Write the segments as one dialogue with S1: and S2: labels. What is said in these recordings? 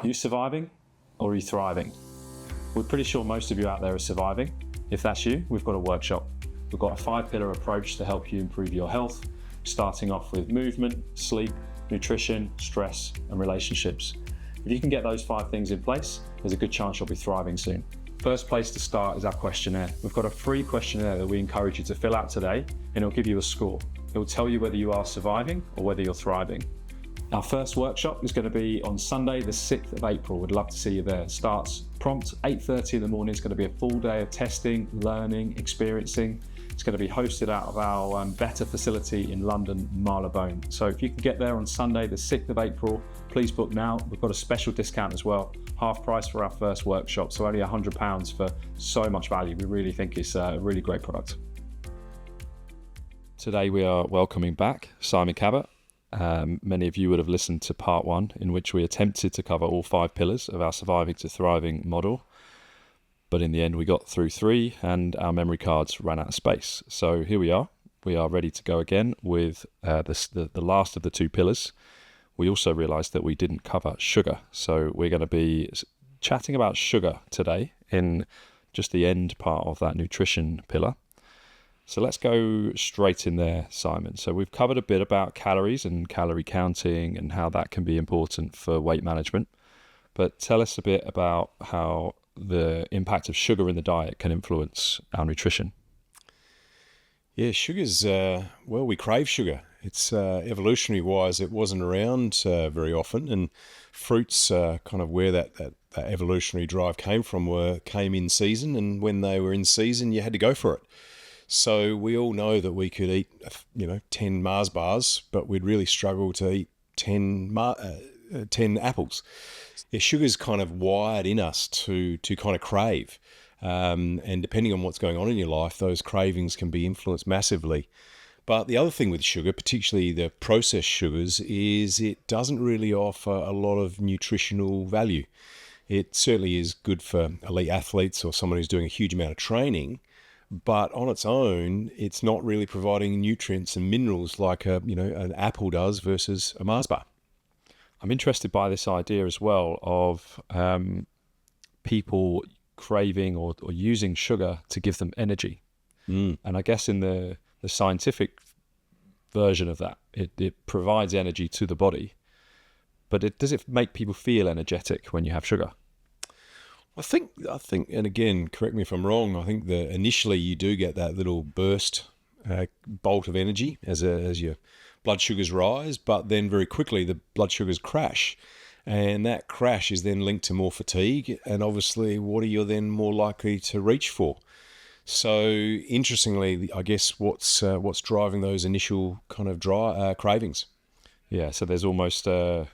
S1: Are you surviving or are you thriving? We're pretty sure most of you out there are surviving. If that's you, we've got a workshop. We've got a 5-pillar approach to help you improve your health, starting off with movement, sleep, nutrition, stress, and relationships. If you can get those 5 things in place, there's a good chance you'll be thriving soon. First place to start is our questionnaire. We've got a free questionnaire that we encourage you to fill out today, and it'll give you a score. It will tell you whether you are surviving or whether you're thriving. Our first workshop is going to be on Sunday, the 6th of April. We'd love to see you there. It starts prompt 8:30 in the morning. It's going to be a full day of testing, learning, experiencing. It's going to be hosted out of our Better facility in London, Marylebone. So if you can get there on Sunday, the 6th of April, please book now. We've got a special discount as well, half price for our first workshop, so only £100 for so much value. We really think it's a really great product. Today we are welcoming back Simon Cabot. Many of you would have listened to part 1, in which we attempted to cover all 5 pillars of our surviving to thriving model. But in the end, we got through 3 and our memory cards ran out of space. So here we are. We are ready to go again with the last of the 2 pillars. We also realized that we didn't cover sugar. So we're going to be chatting about sugar today in just the end part of that nutrition pillar. So let's go straight in there, Simon. So we've covered a bit about calories and calorie counting and how that can be important for weight management. But tell us a bit about how the impact of sugar in the diet can influence our nutrition.
S2: Yeah, sugar's, we crave sugar. It's evolutionary wise, it wasn't around very often, and fruits kind of where that evolutionary drive came in season, and when they were in season, you had to go for it. So we all know that we could eat, 10 Mars bars, but we'd really struggle to eat 10 apples. Yeah, sugar's kind of wired in us to kind of crave. And depending on what's going on in your life, those cravings can be influenced massively. But the other thing with sugar, particularly the processed sugars, is it doesn't really offer a lot of nutritional value. It certainly is good for elite athletes or someone who's doing a huge amount of training, but on its own, it's not really providing nutrients and minerals like an apple does versus a Mars bar.
S1: I'm interested by this idea as well of people craving or using sugar to give them energy. And I guess in the scientific version of that, it provides energy to the body. But does it make people feel energetic when you have sugar?
S2: I think, and again, correct me if I'm wrong, I think that initially you do get that little burst, bolt of energy as your blood sugars rise, but then very quickly the blood sugars crash. And that crash is then linked to more fatigue. And obviously, what are you then more likely to reach for? So interestingly, I guess what's driving those initial kind of cravings.
S1: Yeah, so there's almost a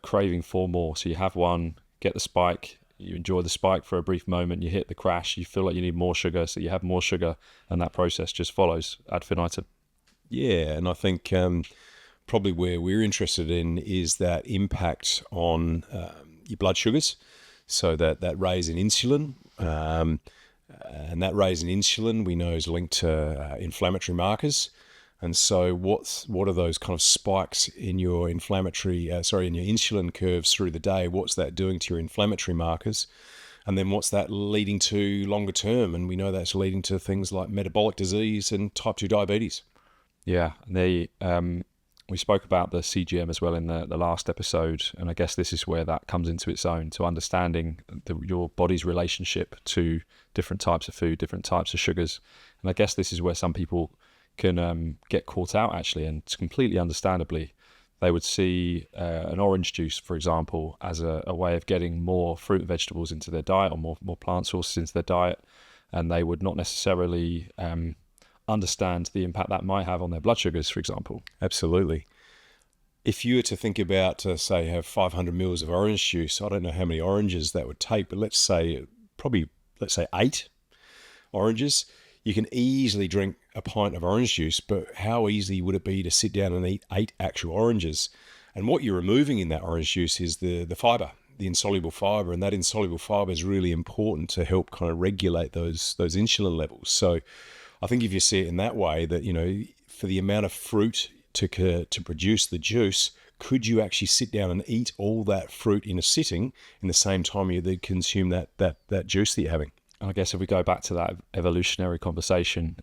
S1: craving for more. So you have one, get the spike, you enjoy the spike for a brief moment, you hit the crash, you feel like you need more sugar, so you have more sugar, and that process just follows ad infinitum.
S2: Yeah, and I think probably where we're interested in is that impact on your blood sugars, so that raise in insulin, and that raise in insulin we know is linked to inflammatory markers. And so what are those kind of spikes in your in your insulin curves through the day? What's that doing to your inflammatory markers? And then what's that leading to longer term? And we know that's leading to things like metabolic disease and type 2 diabetes.
S1: Yeah, we spoke about the CGM as well in the last episode, and I guess this is where that comes into its own, to understanding your body's relationship to different types of food, different types of sugars. And I guess this is where some people can get caught out, actually, and completely understandably. They would see an orange juice, for example, as a way of getting more fruit and vegetables into their diet, or more plant sources into their diet, and they would not necessarily understand the impact that might have on their blood sugars, for example.
S2: Absolutely. If you were to think about, say, have 500 mils of orange juice, I don't know how many oranges that would take, but let's say 8 oranges. You can easily drink a pint of orange juice, but how easy would it be to sit down and eat 8 actual oranges? And what you're removing in that orange juice is the fiber, the insoluble fiber, and that insoluble fiber is really important to help kind of regulate those insulin levels. So I think if you see it in that way, that, for the amount of fruit to produce the juice could you actually sit down and eat all that fruit in a sitting in the same time you then consume that juice that you're having?
S1: And I guess if we go back to that evolutionary conversation,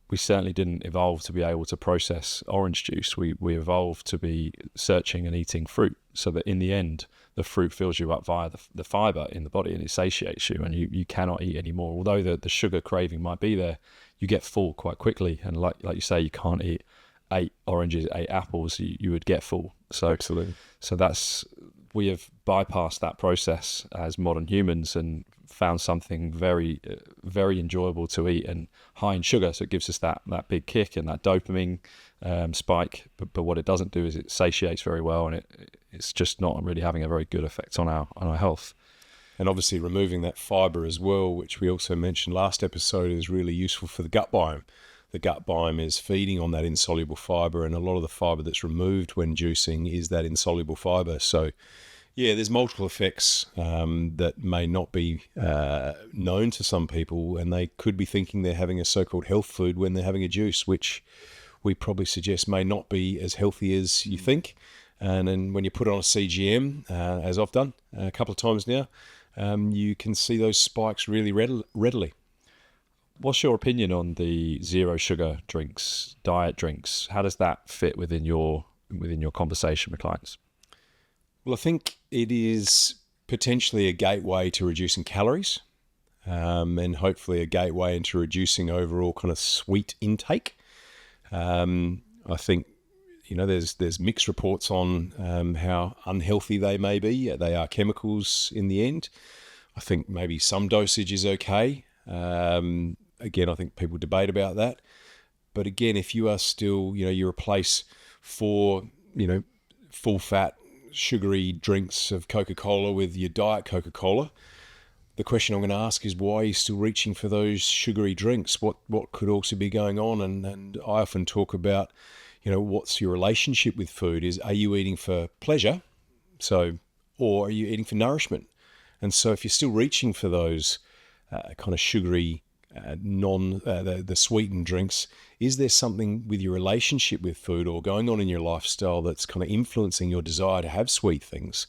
S1: we certainly didn't evolve to be able to process orange juice. We evolved to be searching and eating fruit, so that in the end, the fruit fills you up via the fiber in the body, and it satiates you, and you cannot eat anymore. Although the sugar craving might be there, you get full quite quickly. And like you say, you can't eat 8 oranges, 8 apples, you would get full. So
S2: Absolutely.
S1: So we have bypassed that process as modern humans and found something very, very enjoyable to eat and high in sugar. So it gives us that big kick and that dopamine spike. But what it doesn't do is it satiates very well, and it's just not really having a very good effect on our health.
S2: And obviously removing that fiber as well, which we also mentioned last episode, is really useful for the gut biome. The gut biome is feeding on that insoluble fiber, and a lot of the fiber that's removed when juicing is that insoluble fiber. So, yeah, there's multiple effects that may not be known to some people, and they could be thinking they're having a so-called health food when they're having a juice, which we probably suggest may not be as healthy as you think. And then when you put it on a CGM, as I've done a couple of times now, you can see those spikes really readily.
S1: What's your opinion on the zero sugar drinks, diet drinks? How does that fit within your conversation with clients?
S2: Well, I think it is potentially a gateway to reducing calories, and hopefully a gateway into reducing overall kind of sweet intake. I think, there's mixed reports on how unhealthy they may be. They are chemicals in the end. I think maybe some dosage is okay. Again, I think people debate about that. But again, if you are still, you replace 4, full fat, sugary drinks of Coca-Cola with your diet Coca-Cola, the question I'm going to ask is, why are you still reaching for those sugary drinks? What could also be going on? And I often talk about, what's your relationship with food? Are you eating for pleasure? Or are you eating for nourishment? And so if you're still reaching for those kind of sugary, the sweetened drinks, is there something with your relationship with food or going on in your lifestyle that's kind of influencing your desire to have sweet things?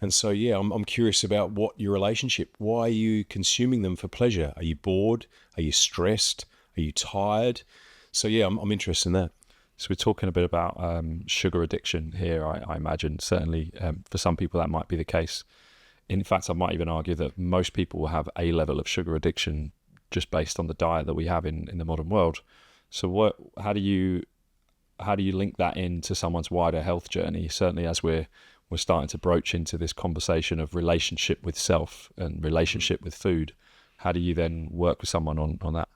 S2: And so, yeah, I'm curious about what your relationship, why are you consuming them for pleasure? Are you bored? Are you stressed? Are you tired? So, yeah, I'm interested in that.
S1: So we're talking a bit about sugar addiction here, I imagine. Certainly for some people that might be the case. In fact, I might even argue that most people will have a level of sugar addiction just based on the diet that we have in the modern world. So how do you link that into someone's wider health journey? Certainly as we're starting to broach into this conversation of relationship with self and relationship with food, how do you then work with someone on that?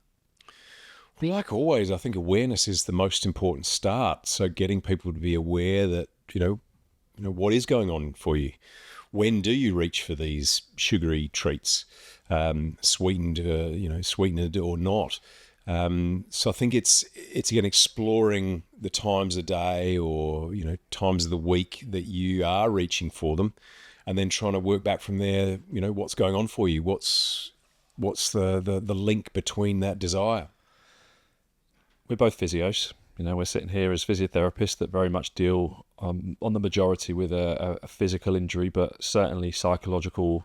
S2: Well, like always, I think awareness is the most important start. So getting people to be aware that, what is going on for you. When do you reach for these sugary treats, sweetened or not? So I think it's again exploring the times of day or times of the week that you are reaching for them, and then trying to work back from there. What's going on for you? What's the link between that desire?
S1: We're both physios. We're sitting here as physiotherapists that very much deal on the majority with a physical injury, but certainly psychological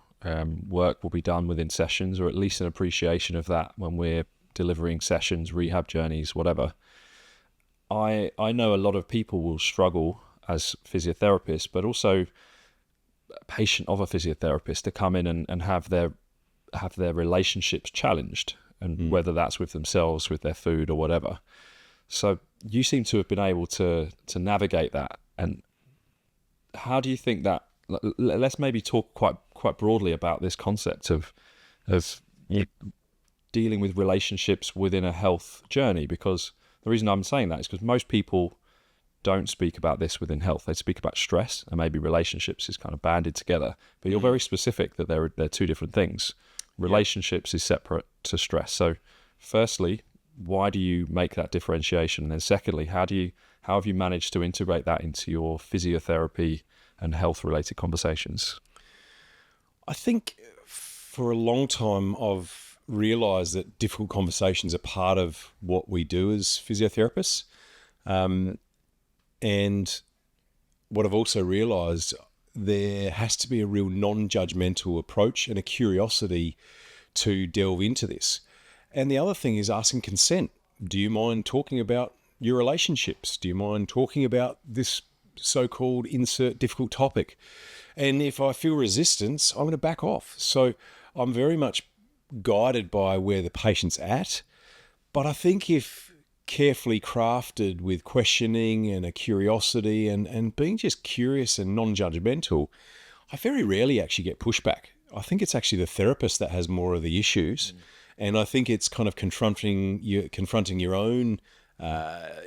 S1: work will be done within sessions, or at least an appreciation of that when we're delivering sessions, rehab journeys, whatever. I know a lot of people will struggle as physiotherapists, but also a patient of a physiotherapist to come in and have their relationships challenged, and whether that's with themselves, with their food, or whatever. So you seem to have been able to navigate that. And how do you think that? Let's maybe talk quite broadly about this concept of dealing with relationships within a health journey, because the reason I'm saying that is because most people don't speak about this within health. They speak about stress, and maybe relationships is kind of banded together. But you're very specific that they're two different things. Relationships is separate to stress. So firstly, why do you make that differentiation? And then secondly, how have you managed to integrate that into your physiotherapy and health related conversations?
S2: I think for a long time I've realized that difficult conversations are part of what we do as physiotherapists. And what I've also realised, there has to be a real non-judgmental approach and a curiosity to delve into this. And the other thing is asking consent. Do you mind talking about your relationships? Do you mind talking about this so-called insert difficult topic? And if I feel resistance, I'm going to back off. So I'm very much guided by where the patient's at. But I think if carefully crafted with questioning and a curiosity and being just curious and non-judgmental, I very rarely actually get pushback. I think it's actually the therapist that has more of the issues. And I think it's kind of confronting your own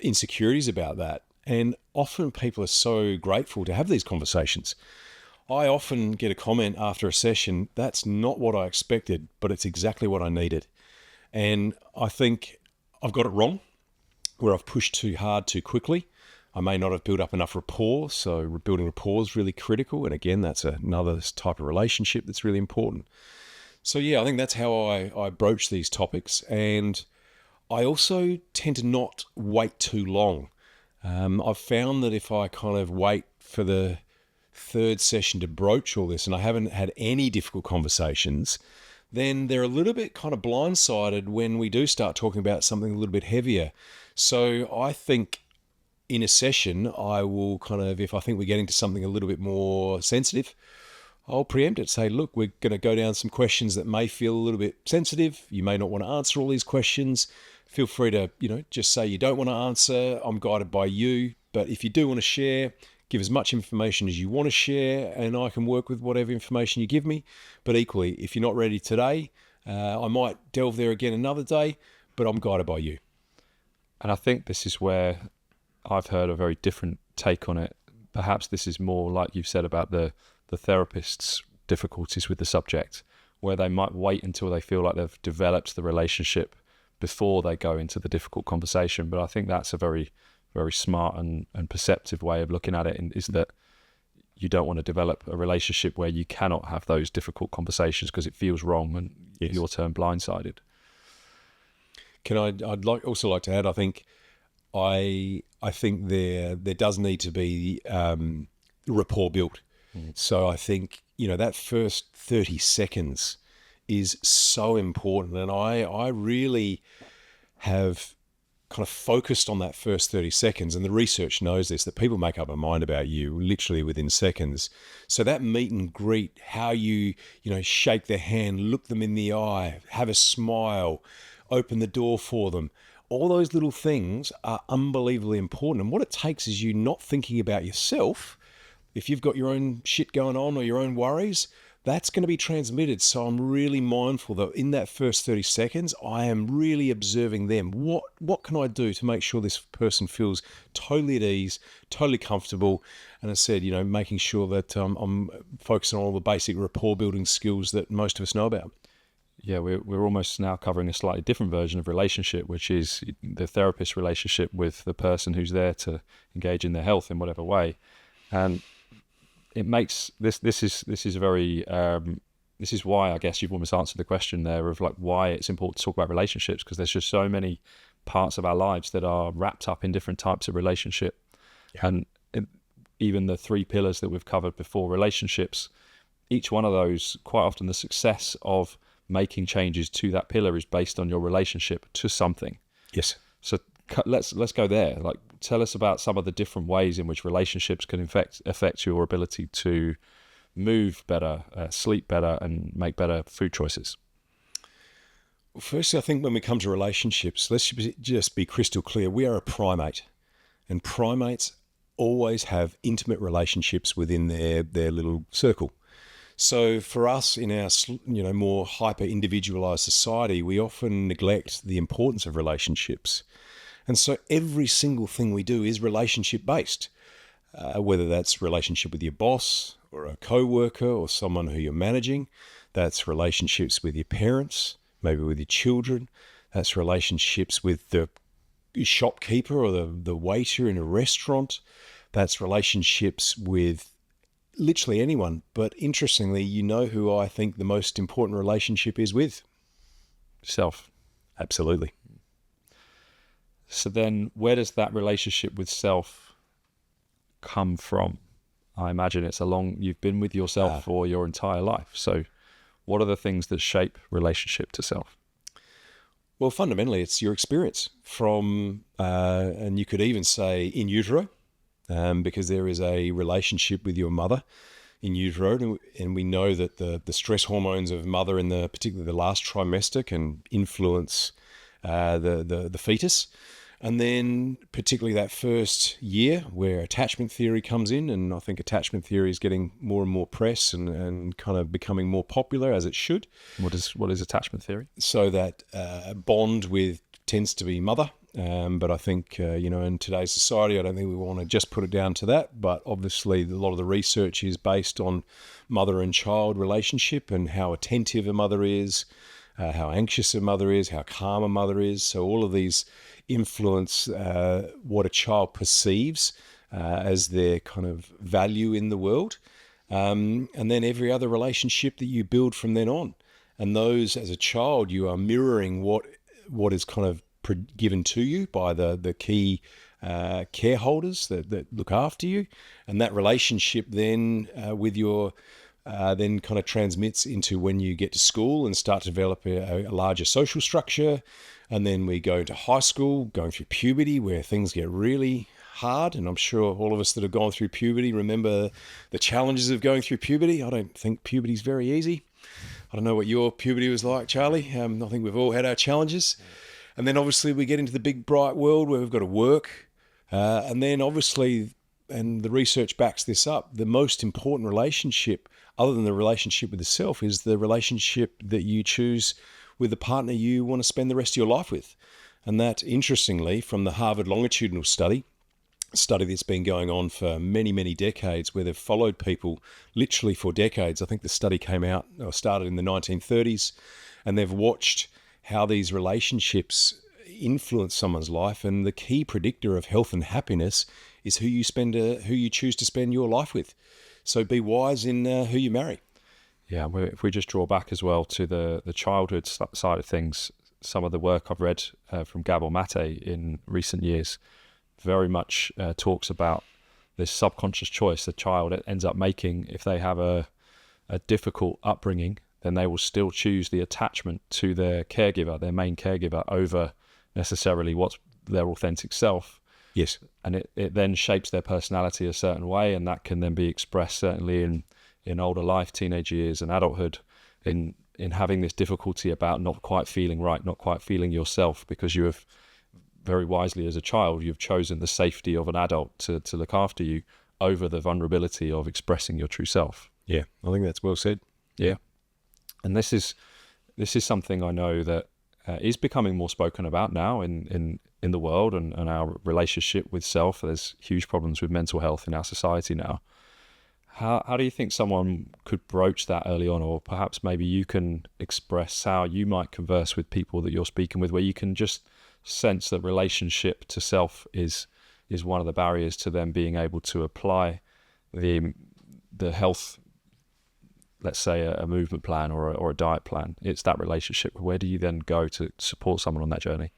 S2: insecurities about that. And often people are so grateful to have these conversations. I often get a comment after a session, that's not what I expected, but it's exactly what I needed. And I think I've got it wrong, where I've pushed too hard too quickly. I may not have built up enough rapport, so building rapport is really critical. And again, that's another type of relationship that's really important. So yeah, I think that's how I broach these topics. And I also tend to not wait too long. I've found that if I kind of wait for the third session to broach all this and I haven't had any difficult conversations, then they're a little bit kind of blindsided when we do start talking about something a little bit heavier. So I think in a session, I will kind of, if I think we're getting to something a little bit more sensitive, I'll preempt it, say, look, we're going to go down some questions that may feel a little bit sensitive. You may not want to answer all these questions. Feel free to, just say you don't want to answer. I'm guided by you. But if you do want to share, give as much information as you want to share, and I can work with whatever information you give me. But equally, if you're not ready today, I might delve there again another day, but I'm guided by you.
S1: And I think this is where I've heard a very different take on it. Perhaps this is more like you've said about the therapist's difficulties with the subject, where they might wait until they feel like they've developed the relationship before they go into the difficult conversation. But I think that's a very, very smart and perceptive way of looking at it, is that you don't want to develop a relationship where you cannot have those difficult conversations because it feels wrong and you're turned blindsided.
S2: I'd also like to add, I think there does need to be rapport built. So I think, that first 30 seconds is so important. And I really have kind of focused on that first 30 seconds. And the research knows this, that people make up a mind about you literally within seconds. So that meet and greet, how you shake their hand, look them in the eye, have a smile, open the door for them. All those little things are unbelievably important. And what it takes is you not thinking about yourself. If you've got your own shit going on or your own worries, that's going to be transmitted. So I'm really mindful that in that first 30 seconds, I am really observing them. What can I do to make sure this person feels totally at ease, totally comfortable? And I said, making sure that I'm focusing on all the basic rapport building skills that most of us know about.
S1: Yeah, we're almost now covering a slightly different version of relationship, which is the therapist relationship with the person who's there to engage in their health in whatever way. And it makes this is a very this is why I guess you've almost answered the question there of like why it's important to talk about relationships, because there's just so many parts of our lives that are wrapped up in different types of relationship. And even the 3 pillars that we've covered before, relationships, each one of those, quite often the success of making changes to that pillar is based on your relationship to something.
S2: Yes.
S1: So let's go there. Like, tell us about some of the different ways in which relationships can affect your ability to move better, sleep better, and make better food choices.
S2: Well, firstly, I think when we come to relationships, let's just be crystal clear. We are a primate, and primates always have intimate relationships within their little circle. So for us in our more hyper-individualized society, we often neglect the importance of relationships. And so every single thing we do is relationship-based, whether that's relationship with your boss or a co-worker or someone who you're managing. That's relationships with your parents, maybe with your children. That's relationships with the shopkeeper or the waiter in a restaurant. That's relationships with literally anyone. But interestingly, who I think the most important relationship is with?
S1: Self.
S2: Absolutely.
S1: So then where does that relationship with self come from? I imagine you've been with yourself for your entire life. So what are the things that shape relationship to self?
S2: Well, fundamentally, it's your experience from, and you could even say in utero, because there is a relationship with your mother in utero, and we know that the stress hormones of mother in particularly the last trimester can influence the fetus. And then particularly that first year where attachment theory comes in, and I think attachment theory is getting more and more press and kind of becoming more popular, as it should.
S1: What is attachment theory?
S2: So that bond with tends to be mother. But I think, in today's society, I don't think we want to just put it down to that. But obviously, a lot of the research is based on mother and child relationship and how attentive a mother is, how anxious a mother is, how calm a mother is. So all of these influence what a child perceives as their kind of value in the world. And then every other relationship that you build from then on. And those, as a child, you are mirroring what is kind of given to you by the key care holders that look after you. And that relationship then with your then kind of transmits into when you get to school and start to develop a larger social structure. And then we go to high school, going through puberty, where things get really hard. And I'm sure all of us that have gone through puberty remember the challenges of going through puberty. I don't think puberty is very easy. I don't know what your puberty was like, Charlie. I think we've all had our challenges. And then obviously we get into the big bright world where we've got to work. And then obviously, and the research backs this up, the most important relationship, other than the relationship with the self, is the relationship that you choose with the partner you want to spend the rest of your life with. And that, interestingly, from the Harvard longitudinal study that's been going on for many, many decades, where they've followed people literally for decades. I think the study started in the 1930s, and they've watched how these relationships influence someone's life. And the key predictor of health and happiness is who you choose to spend your life with. So be wise in who you marry.
S1: Yeah, if we just draw back as well to the childhood side of things, some of the work I've read from Gabor Mate in recent years very much talks about this subconscious choice the child ends up making. If they have a difficult upbringing, then they will still choose the attachment to their caregiver, their main caregiver, over necessarily what's their authentic self.
S2: Yes.
S1: And it then shapes their personality a certain way, and that can then be expressed certainly in older life, teenage years and adulthood, in having this difficulty about not quite feeling right, not quite feeling yourself, because you have very wisely as a child, you've chosen the safety of an adult to look after you over the vulnerability of expressing your true self.
S2: Yeah, I think that's well said.
S1: Yeah. And this is something I know that is becoming more spoken about now in the world and our relationship with self. There's huge problems with mental health in our society now. How do you think someone could broach that early on, or perhaps maybe you can express how you might converse with people that you're speaking with, where you can just sense that relationship to self is one of the barriers to them being able to apply the health, let's say a movement plan or a diet plan. It's that relationship. Where do you then go to support someone on that journey?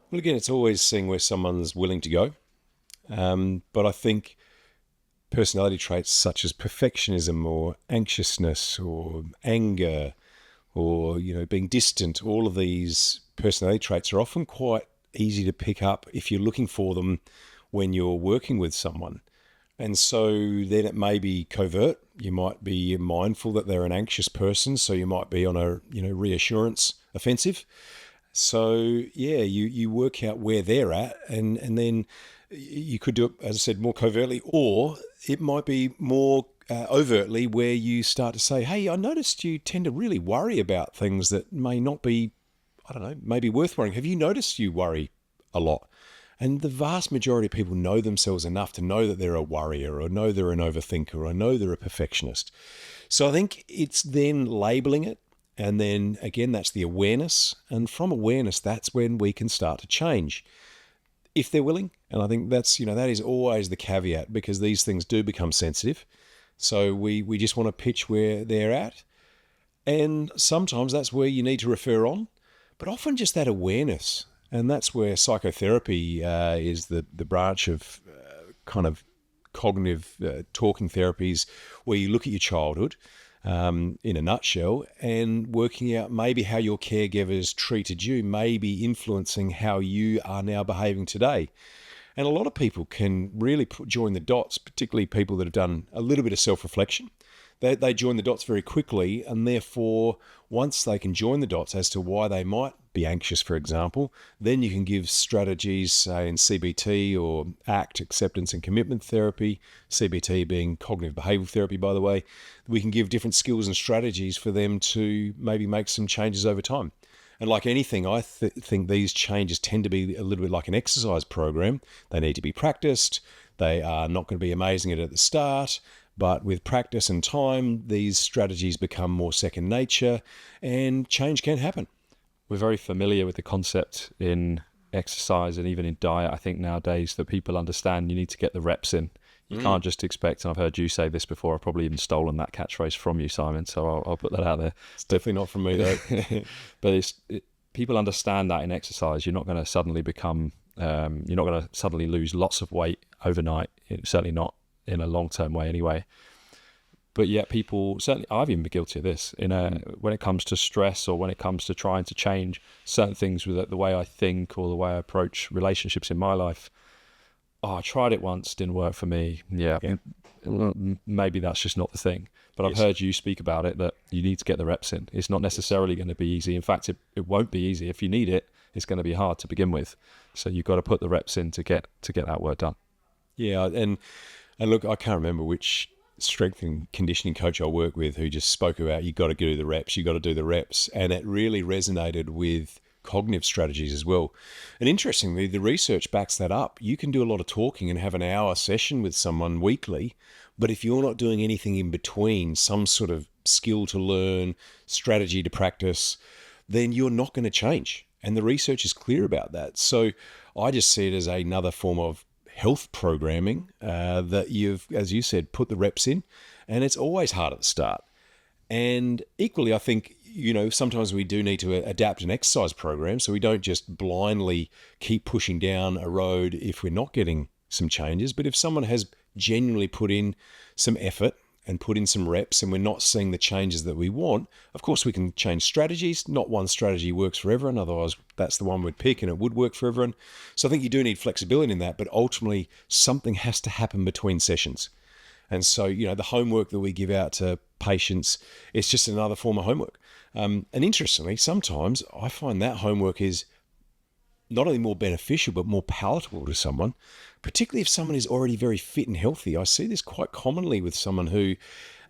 S2: Well, again, it's always seeing where someone's willing to go. But I think personality traits such as perfectionism or anxiousness or anger or, being distant, all of these personality traits are often quite easy to pick up if you're looking for them when you're working with someone. And so then it may be covert. You might be mindful that they're an anxious person, so you might be on a reassurance offensive. So yeah, you work out where they're at, and then you could do it, as I said, more covertly, or it might be more overtly, where you start to say, hey, I noticed you tend to really worry about things that may not be, maybe worth worrying. Have you noticed you worry a lot? And the vast majority of people know themselves enough to know that they're a worrier, or know they're an overthinker, or know they're a perfectionist. So I think it's then labeling it. And then again, that's the awareness. And from awareness, that's when we can start to change, if they're willing. And I think that's, that is always the caveat, because these things do become sensitive. So we just want to pitch where they're at. And sometimes that's where you need to refer on, but often just that awareness. And that's where psychotherapy is the branch of kind of cognitive talking therapies where you look at your childhood in a nutshell and working out maybe how your caregivers treated you, maybe influencing how you are now behaving today. And a lot of people can really join the dots, particularly people that have done a little bit of self-reflection. They join the dots very quickly, and therefore, once they can join the dots as to why they might be anxious, for example, then you can give strategies, say in CBT or ACT, acceptance and commitment therapy, CBT being cognitive behavioral therapy, by the way. We can give different skills and strategies for them to maybe make some changes over time. And like anything, I think these changes tend to be a little bit like an exercise program. They need to be practiced. They are not going to be amazing at the start, but with practice and time, these strategies become more second nature and change can happen.
S1: We're very familiar with the concept in exercise and even in diet, I think nowadays, that people understand you need to get the reps in. You can't just expect, and I've heard you say this before, I've probably even stolen that catchphrase from you, Simon, so I'll put that out there.
S2: It's definitely not from me, though.
S1: But people understand that in exercise, you're not going to suddenly you're not going to suddenly lose lots of weight overnight, certainly not in a long-term way anyway. But yet people, certainly I've even been guilty of this, when it comes to stress or when it comes to trying to change certain things with the way I think or the way I approach relationships in my life. I tried it once, didn't work for me. Yeah. Maybe that's just not the thing. But I've heard you speak about it, that you need to get the reps in. It's not necessarily going to be easy. In fact, it won't be easy. If you need it, it's going to be hard to begin with. So you've got to put the reps in to get that work done.
S2: Yeah, and look, I can't remember which strength and conditioning coach I work with who just spoke about you got to do the reps, and it really resonated with cognitive strategies as well. And interestingly, the research backs that up. You can do a lot of talking and have an hour session with someone weekly, but if you're not doing anything in between, some sort of skill to learn, strategy to practice, then you're not going to change. And the research is clear about that. So I just see it as another form of health programming that you've, as you said, put the reps in, and it's always hard at the start. And equally, I think, sometimes we do need to adapt an exercise program so we don't just blindly keep pushing down a road if we're not getting some changes. But if someone has genuinely put in some effort and put in some reps and we're not seeing the changes that we want, of course we can change strategies. Not one strategy works for everyone, otherwise that's the one we'd pick and it would work for everyone. So I think you do need flexibility in that, but ultimately something has to happen between sessions. And so, the homework that we give out to patients, it's just another form of homework. And interestingly, sometimes I find that homework is not only more beneficial, but more palatable to someone, particularly if someone is already very fit and healthy. I see this quite commonly with someone who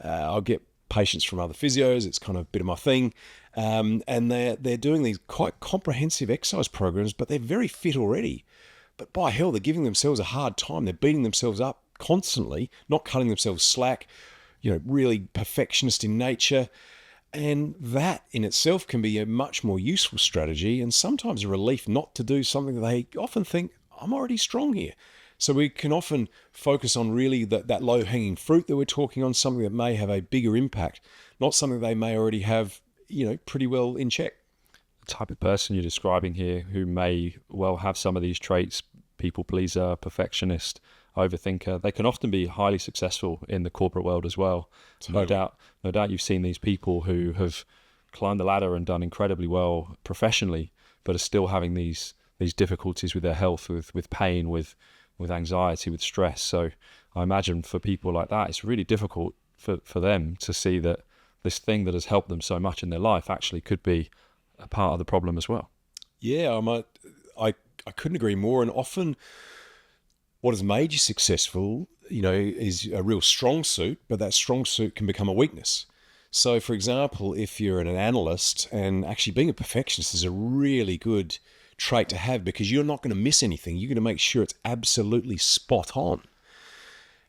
S2: I'll get patients from other physios. It's kind of a bit of my thing. And they're doing these quite comprehensive exercise programs, but they're very fit already. But by hell, they're giving themselves a hard time. They're beating themselves up constantly, not cutting themselves slack, really perfectionist in nature. And that in itself can be a much more useful strategy and sometimes a relief not to do something that they often think, I'm already strong here. So we can often focus on really that low-hanging fruit that we're talking on, something that may have a bigger impact, not something they may already have, pretty well in check.
S1: The type of person you're describing here who may well have some of these traits, people pleaser, perfectionist, overthinker, they can often be highly successful in the corporate world as well. Totally. No doubt you've seen these people who have climbed the ladder and done incredibly well professionally, but are still having these difficulties with their health, with pain, with anxiety, with stress. So I imagine for people like that, it's really difficult for them to see that this thing that has helped them so much in their life actually could be a part of the problem as well.
S2: Yeah, I couldn't agree more. And often what has made you successful, is a real strong suit, but that strong suit can become a weakness. So, for example, if you're an analyst, and actually being a perfectionist is a really good trait to have because you're not going to miss anything. You're going to make sure it's absolutely spot on.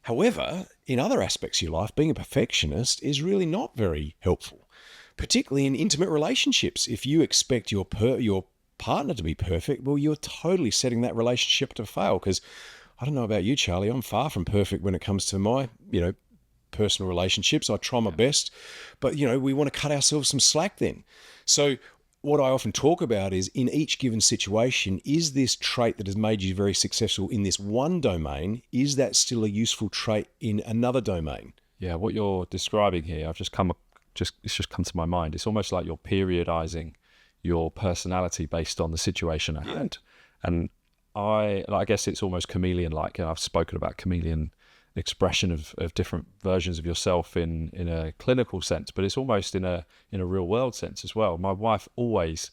S2: However, in other aspects of your life, being a perfectionist is really not very helpful, particularly in intimate relationships. If you expect your partner to be perfect, well, you're totally setting that relationship to fail because I don't know about you, Charlie. I'm far from perfect when it comes to my, personal relationships. I try my best, but, we want to cut ourselves some slack then. So what I often talk about is, in each given situation, is this trait that has made you very successful in this one domain, is that still a useful trait in another domain?
S1: Yeah, what you're describing here, it's just come to my mind. It's almost like you're periodizing your personality based on the situation at hand. And I guess it's almost chameleon-like. And I've spoken about chameleon expression of different versions of yourself in a clinical sense, but it's almost in a real world sense as well. My wife always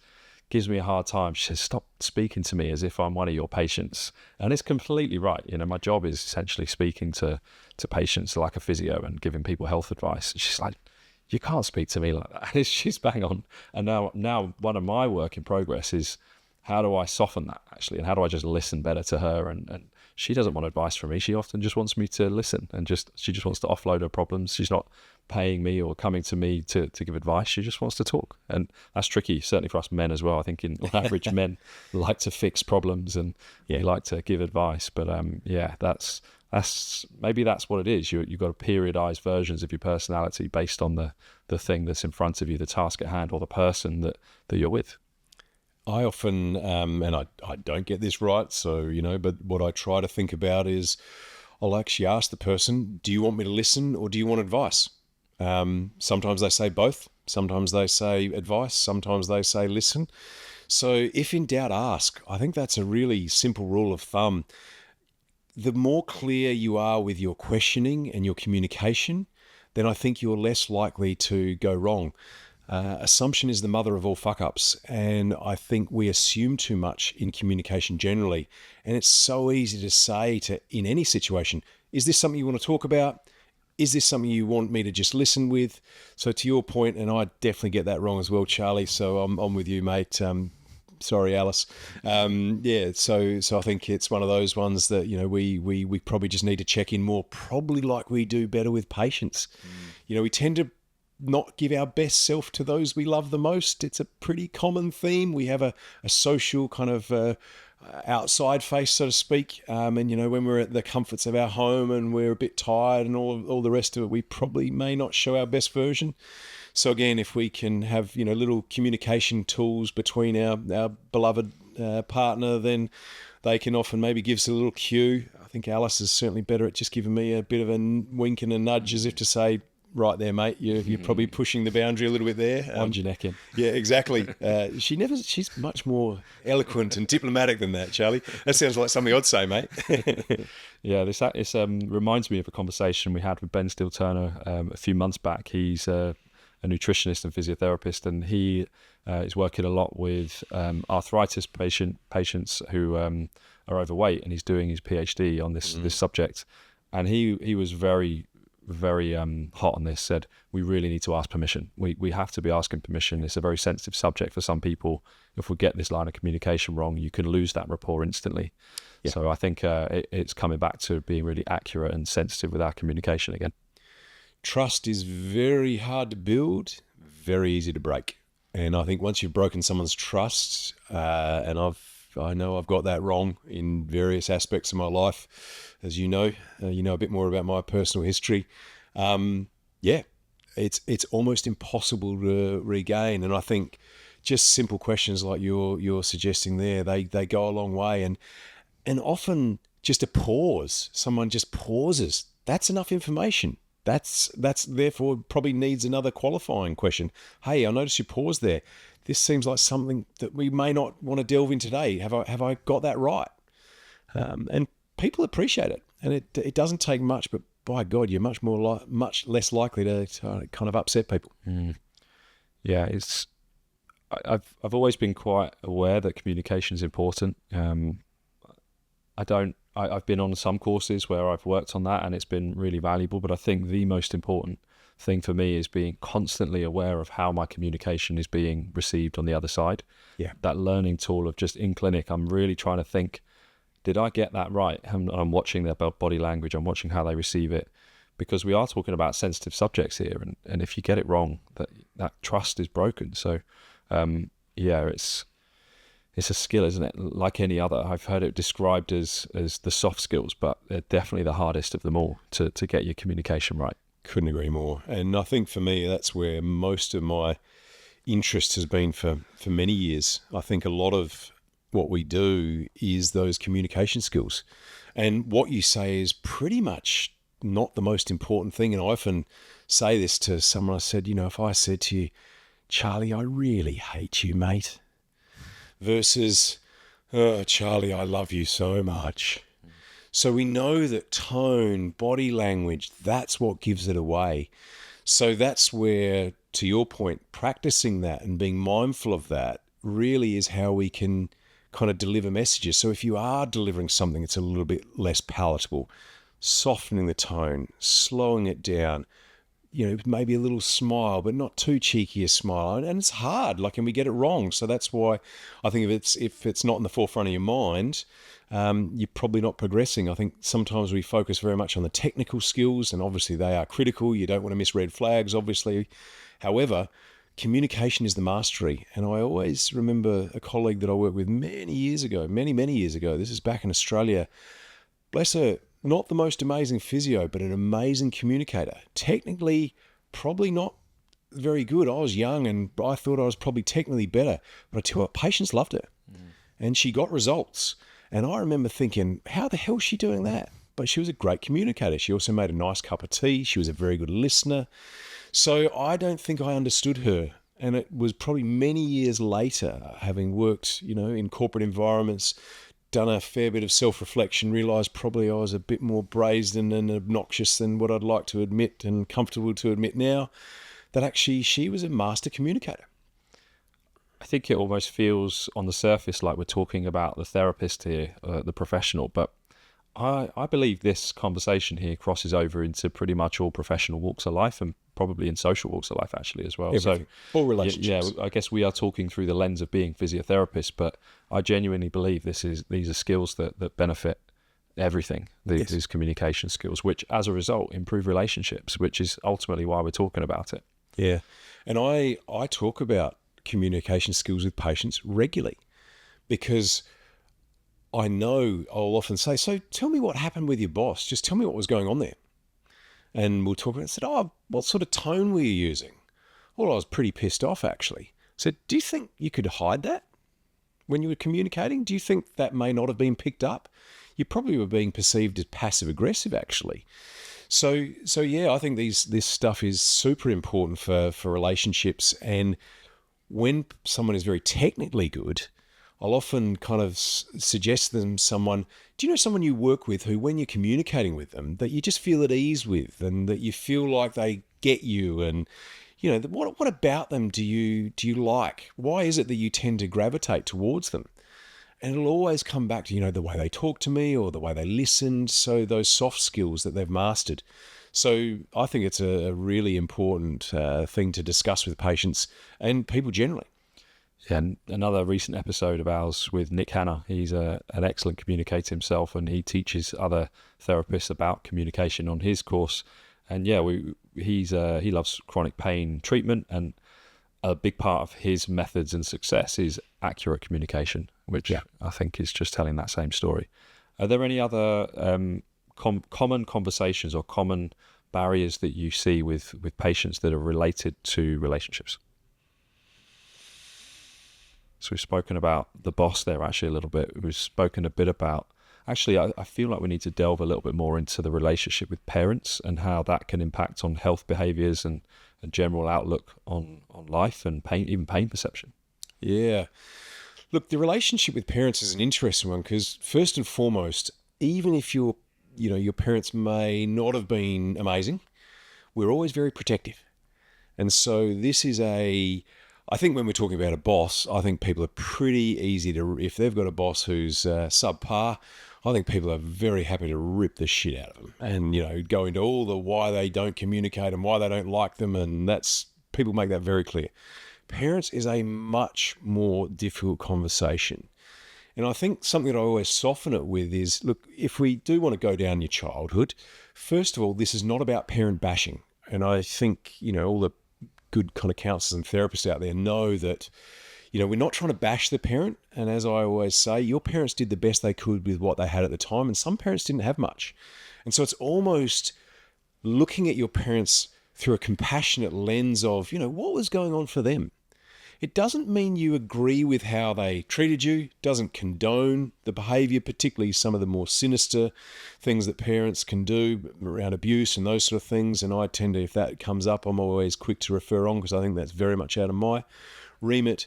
S1: gives me a hard time. She says, "Stop speaking to me as if I'm one of your patients." And it's completely right. My job is essentially speaking to patients like a physio and giving people health advice. She's like, "You can't speak to me like that." And she's bang on. And now one of my work in progress is, how do I soften that actually? And how do I just listen better to her? And she doesn't want advice from me. She often just wants me to listen, and she just wants to offload her problems. She's not paying me or coming to me to give advice. She just wants to talk. And that's tricky, certainly for us men as well. I think on average, men like to fix problems and we like to give advice. But maybe that's what it is. You've got to periodize versions of your personality based on the thing that's in front of you, the task at hand, or the person that you're with.
S2: I often, and I don't get this right, so, but what I try to think about is, I'll actually ask the person, do you want me to listen or do you want advice? Sometimes they say both. Sometimes they say advice. Sometimes they say listen. So if in doubt, ask. I think that's a really simple rule of thumb. The more clear you are with your questioning and your communication, then I think you're less likely to go wrong. Assumption is the mother of all fuck-ups, and I think we assume too much in communication generally. And it's so easy to say in any situation, is this something you want to talk about? Is this something you want me to just listen with? So to your point, and I definitely get that wrong as well, Charlie, so I'm with you, mate. Sorry, Alice. So I think it's one of those ones that, we probably just need to check in more, probably like we do better with patients. We tend to not give our best self to those we love the most. It's a pretty common theme. We have a social kind of outside face, so to speak. And, when we're at the comforts of our home and we're a bit tired and all the rest of it, we probably may not show our best version. So again, if we can have, little communication tools between our beloved partner, then they can often maybe give us a little cue. I think Alice is certainly better at just giving me a bit of a wink and a nudge as if to say, right there, mate, you're probably pushing the boundary a little bit there.
S1: Wind your neck in.
S2: Yeah, exactly. She's much more eloquent and diplomatic than that, Charlie. That sounds like something I'd say, mate.
S1: Yeah, this reminds me of a conversation we had with Ben Steele-Turner a few months back. He's a nutritionist and physiotherapist, and he is working a lot with arthritis patients who are overweight, and he's doing his PhD on this subject. And he was very hot on this, said we really need to ask permission. We have to be asking permission. It's a very sensitive subject for some people. If we get this line of communication wrong, you can lose that rapport instantly. Yeah. So I think it's coming back to being really accurate and sensitive with our communication again.
S2: Trust is very hard to build, very easy to break. And I think once you've broken someone's trust, and I know I've got that wrong in various aspects of my life, as you know a bit more about my personal history. It's almost impossible to regain. And I think just simple questions like you're suggesting there, they go a long way. And often just a pause, someone just pauses, that's enough information. That's therefore probably needs another qualifying question. Hey, I noticed you paused there. This seems like something that we may not want to delve in today. Have I got that right? And people appreciate it, and it doesn't take much, but by God, you're much less likely to kind of upset people.
S1: Yeah, I've always been quite aware that communication is important. I've been on some courses where I've worked on that, and it's been really valuable. But I think the most important thing for me is being constantly aware of how my communication is being received on the other side.
S2: Yeah,
S1: that learning tool of just in clinic, I'm really trying to think, did I get that right? I'm watching their body language. I'm watching how they receive it, because we are talking about sensitive subjects here. And if you get it wrong, that trust is broken. So, it's a skill, isn't it? Like any other. I've heard it described as the soft skills, but they're definitely the hardest of them all to get your communication right.
S2: Couldn't agree more. And I think for me, that's where most of my interest has been for many years. I think a lot of what we do is those communication skills. And what you say is pretty much not the most important thing. And I often say this to someone. I said, if I said to you, Charlie, I really hate you, mate, versus, oh, Charlie, I love you so much. So we know that tone, body language, that's what gives it away. So that's where, to your point, practicing that and being mindful of that really is how we can kind of deliver messages. So if you are delivering something that's a little bit less palatable, softening the tone, slowing it down, maybe a little smile, but not too cheeky a smile. And it's hard, and we get it wrong. So that's why I think if it's not in the forefront of your mind, you're probably not progressing. I think sometimes we focus very much on the technical skills, and obviously they are critical. You don't want to miss red flags, obviously. However, communication is the mastery. And I always remember a colleague that I worked with many years ago, many years ago. This is back in Australia. Bless her, not the most amazing physio, but an amazing communicator. Technically, probably not very good. I was young and I thought I was probably technically better. But I tell you what, patients loved her. And she got results. And I remember thinking, how the hell is she doing that? But she was a great communicator. She also made a nice cup of tea. She was a very good listener. So I don't think I understood her. And it was probably many years later, having worked, in corporate environments, done a fair bit of self-reflection, realised probably I was a bit more brazen and obnoxious than what I'd like to admit and comfortable to admit now, that actually she was a master communicator.
S1: I think it almost feels on the surface like we're talking about the therapist here, the professional, but I believe this conversation here crosses over into pretty much all professional walks of life and probably in social walks of life actually as well.
S2: Everything. So all relationships.
S1: Yeah, I guess we are talking through the lens of being physiotherapists, but I genuinely believe these are skills that benefit everything, these communication skills, which as a result improve relationships, which is ultimately why we're talking about it.
S2: Yeah. And I talk about communication skills with patients regularly because I know I'll often say, so tell me what happened with your boss. Just tell me what was going on there. And we'll talk about it. I said, oh, what sort of tone were you using? Well, I was pretty pissed off, actually. I said, do you think you could hide that when you were communicating? Do you think that may not have been picked up? You probably were being perceived as passive-aggressive, actually. So yeah, I think this stuff is super important for relationships. And when someone is very technically good, I'll often kind of suggest them someone, do you know someone you work with who, when you're communicating with them, that you just feel at ease with and that you feel like they get you? And, what about them do you like? Why is it that you tend to gravitate towards them? And it'll always come back to, the way they talk to me or the way they listened. So those soft skills that they've mastered. So I think it's a really important thing to discuss with patients and people generally.
S1: Yeah, and another recent episode of ours with Nick Hanna. He's an excellent communicator himself, and he teaches other therapists about communication on his course. And yeah, he loves chronic pain treatment, and a big part of his methods and success is accurate communication, which I think is just telling that same story. Are there any other common conversations or common barriers that you see with patients that are related to relationships? So we've spoken about the boss there actually a little bit. We've spoken a bit about, actually, I feel like we need to delve a little bit more into the relationship with parents and how that can impact on health behaviors and a general outlook on life and pain, even pain perception.
S2: Yeah. Look, the relationship with parents is an interesting one because first and foremost, even if your parents may not have been amazing, we're always very protective. And so this is I think when we're talking about a boss, I think people are pretty easy to, if they've got a boss who's subpar, I think people are very happy to rip the shit out of them and, go into all the why they don't communicate and why they don't like them. And people make that very clear. Parents is a much more difficult conversation. And I think something that I always soften it with is, look, if we do want to go down your childhood, first of all, this is not about parent bashing. And I think, all the good kind of counsellors and therapists out there know that, we're not trying to bash the parent. And as I always say, your parents did the best they could with what they had at the time. And some parents didn't have much. And so it's almost looking at your parents through a compassionate lens of, what was going on for them? It doesn't mean you agree with how they treated you, doesn't condone the behaviour, particularly some of the more sinister things that parents can do around abuse and those sort of things. And I tend to, if that comes up, I'm always quick to refer on because I think that's very much out of my remit.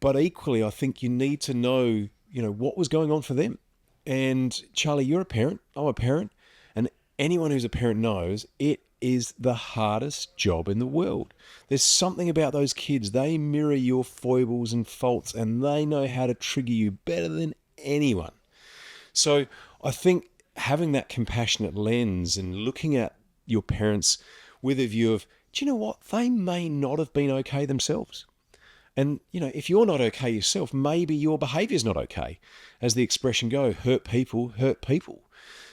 S2: But equally, I think you need to know, what was going on for them. And Charlie, you're a parent, I'm a parent, and anyone who's a parent knows it is the hardest job in the world. There's something about those kids. They mirror your foibles and faults, and they know how to trigger you better than anyone. So I think having that compassionate lens and looking at your parents with a view of, do you know what? They may not have been okay themselves. And, if you're not okay yourself, maybe your behaviour's not okay. As the expression goes, hurt people hurt people.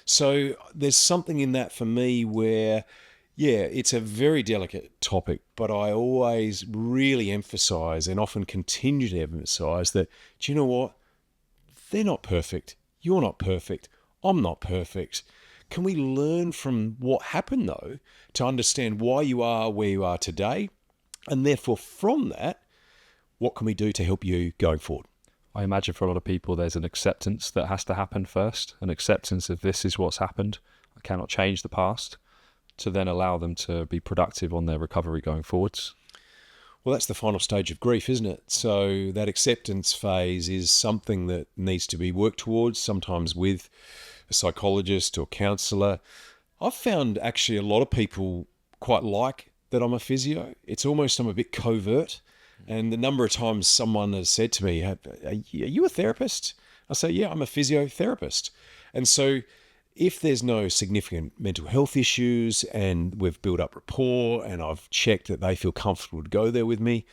S2: So there's something in that for me where, it's a very delicate topic, but I always really emphasise and often continue to emphasise that, do you know what? They're not perfect. You're not perfect. I'm not perfect. Can we learn from what happened, though, to understand why you are where you are today? And therefore, from that, what can we do to help you going forward?
S1: I imagine for a lot of people, there's an acceptance that has to happen first, an acceptance of this is what's happened. I cannot change the past, to then allow them to be productive on their recovery going forwards.
S2: Well, that's the final stage of grief, isn't it? So that acceptance phase is something that needs to be worked towards, sometimes with a psychologist or counsellor. I've found actually a lot of people quite like that I'm a physio. It's almost I'm a bit covert. And the number of times someone has said to me, are you a therapist? I say, yeah, I'm a physiotherapist. And so if there's no significant mental health issues and we've built up rapport and I've checked that they feel comfortable to go there with me,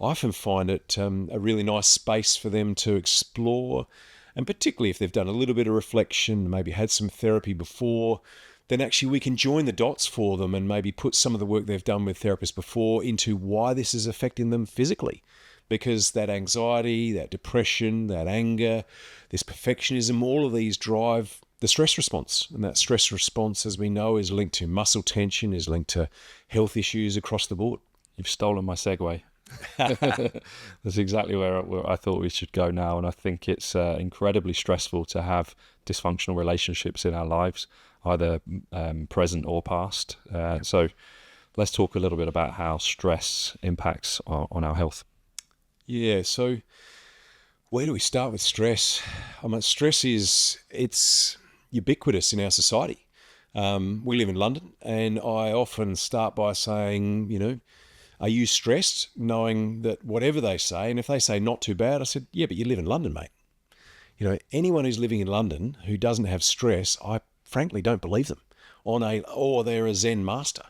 S2: I often find it a really nice space for them to explore. And particularly if they've done a little bit of reflection, maybe had some therapy before, then actually we can join the dots for them and maybe put some of the work they've done with therapists before into why this is affecting them physically. Because that anxiety, that depression, that anger, this perfectionism, all of these drive the stress response. And that stress response, as we know, is linked to muscle tension, is linked to health issues across the board.
S1: You've stolen my segue. That's exactly where I thought we should go now. And I think it's incredibly stressful to have dysfunctional relationships in our lives, either present or past. So let's talk a little bit about how stress impacts on our health.
S2: Yeah, so where do we start with stress? I mean, stress it's ubiquitous in our society. We live in London, and I often start by saying, are you stressed? Knowing that whatever they say, and if they say not too bad, I said, yeah, but you live in London, mate. Anyone who's living in London who doesn't have stress, I frankly don't believe them or they're a Zen master.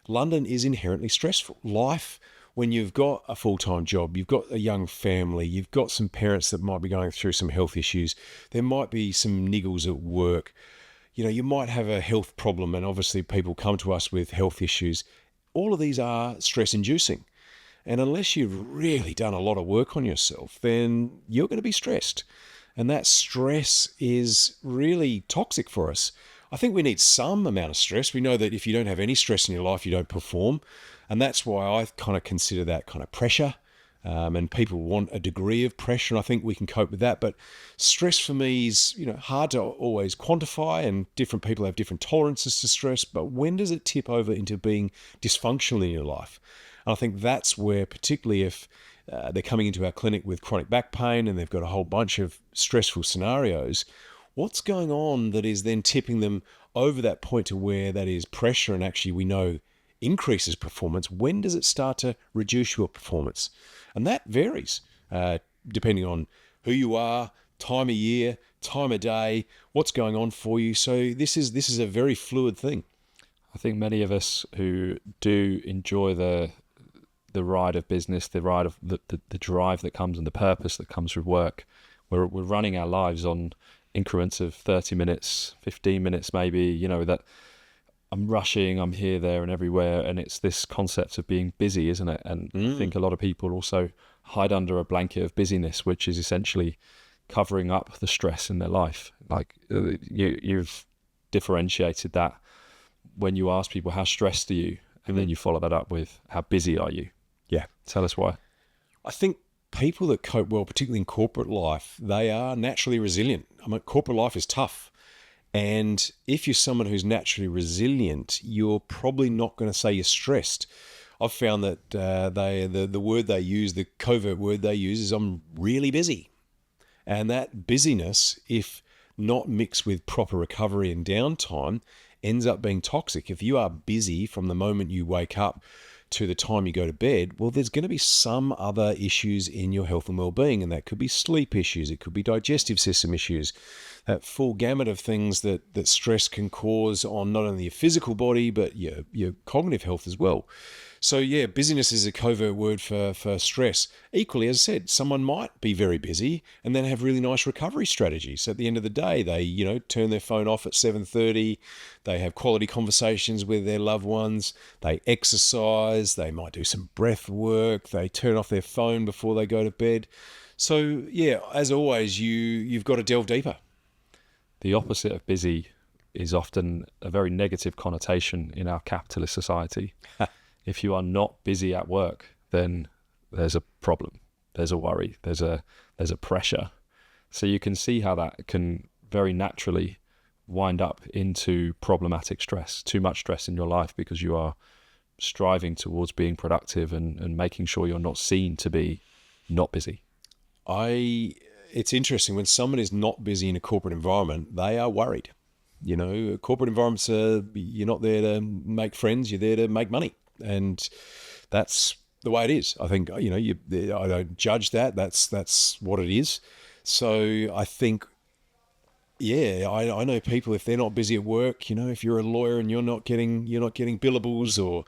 S2: London is inherently stressful. Life, when you've got a full-time job, you've got a young family, you've got some parents that might be going through some health issues, there might be some niggles at work, you might have a health problem, and obviously people come to us with health issues. All of these are stress-inducing. And unless you've really done a lot of work on yourself, then you're going to be stressed. And that stress is really toxic for us. I think we need some amount of stress. We know that if you don't have any stress in your life, you don't perform. And that's why I kind of consider that kind of pressure. And people want a degree of pressure, and I think we can cope with that. But stress for me is, hard to always quantify, and different people have different tolerances to stress. But when does it tip over into being dysfunctional in your life? And I think that's where, particularly if they're coming into our clinic with chronic back pain and they've got a whole bunch of stressful scenarios, what's going on that is then tipping them over that point to where that is pressure and actually we know increases performance? When does it start to reduce your performance? And that varies depending on who you are, time of year, time of day, what's going on for you. So this is a very fluid thing.
S1: I think many of us who do enjoy the ride of business, the ride of the drive that comes and the purpose that comes with work, we're running our lives on increments of 30 minutes, 15 minutes maybe, that I'm rushing, I'm here, there and everywhere. And it's this concept of being busy, isn't it? And I think a lot of people also hide under a blanket of busyness, which is essentially covering up the stress in their life. Like you've differentiated that when you ask people, how stressed are you? And then you follow that up with, how busy are you?
S2: Yeah.
S1: Tell us why.
S2: I think people that cope well, particularly in corporate life, they are naturally resilient. I mean, corporate life is tough. And if you're someone who's naturally resilient, you're probably not going to say you're stressed. I've found that the word they use, the covert word they use, is I'm really busy. And that busyness, if not mixed with proper recovery and downtime, ends up being toxic. If you are busy from the moment you wake up to the time you go to bed, well, there's going to be some other issues in your health and well-being, and that could be sleep issues, it could be digestive system issues, that full gamut of things that stress can cause on not only your physical body, but your cognitive health as well. So yeah, busyness is a covert word for stress. Equally, as I said, someone might be very busy and then have really nice recovery strategies. So at the end of the day, they turn their phone off at 7:30. They have quality conversations with their loved ones. They exercise. They might do some breath work. They turn off their phone before they go to bed. So yeah, as always, you've got to delve deeper.
S1: The opposite of busy is often a very negative connotation in our capitalist society. If you are not busy at work, then there's a problem, there's a worry, there's a pressure. So you can see how that can very naturally wind up into problematic stress, too much stress in your life because you are striving towards being productive and making sure you're not seen to be not busy.
S2: It's interesting, when someone is not busy in a corporate environment, they are worried. Corporate environments, you're not there to make friends, you're there to make money. And that's the way it is. I think, I don't judge that. That's what it is. So I think, yeah, I know people, if they're not busy at work, if you're a lawyer and you're not getting billables, or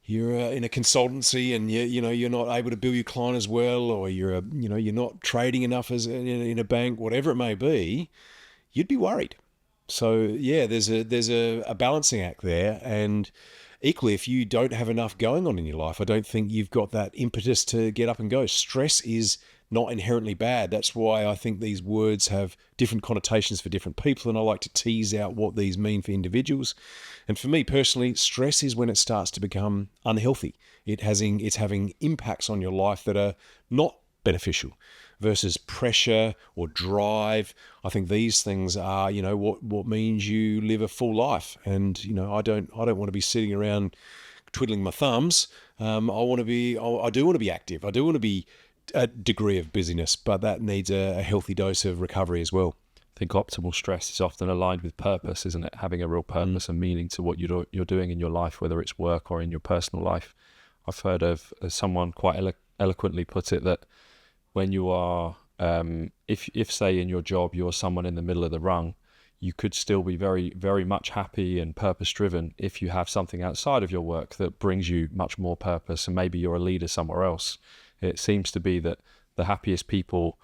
S2: you're in a consultancy and you're not able to bill your client as well, or you're not trading enough as in a bank, whatever it may be, you'd be worried. So yeah, there's a balancing act there. And equally, if you don't have enough going on in your life, I don't think you've got that impetus to get up and go. Stress is not inherently bad. That's why I think these words have different connotations for different people, and I like to tease out what these mean for individuals. And for me personally, stress is when it starts to become unhealthy. It's having impacts on your life that are not beneficial, versus pressure or drive. I think these things are, what means you live a full life. And, I don't want to be sitting around twiddling my thumbs. I do want to be active. I do want to be a degree of busyness, but that needs a healthy dose of recovery as well.
S1: I think optimal stress is often aligned with purpose, isn't it? Having a real purpose and meaning to what you're doing in your life, whether it's work or in your personal life. I've heard of someone quite eloquently put it that when you are, if say in your job you're someone in the middle of the rung, you could still be very, very much happy and purpose-driven if you have something outside of your work that brings you much more purpose, and maybe you're a leader somewhere else. It seems to be that the happiest people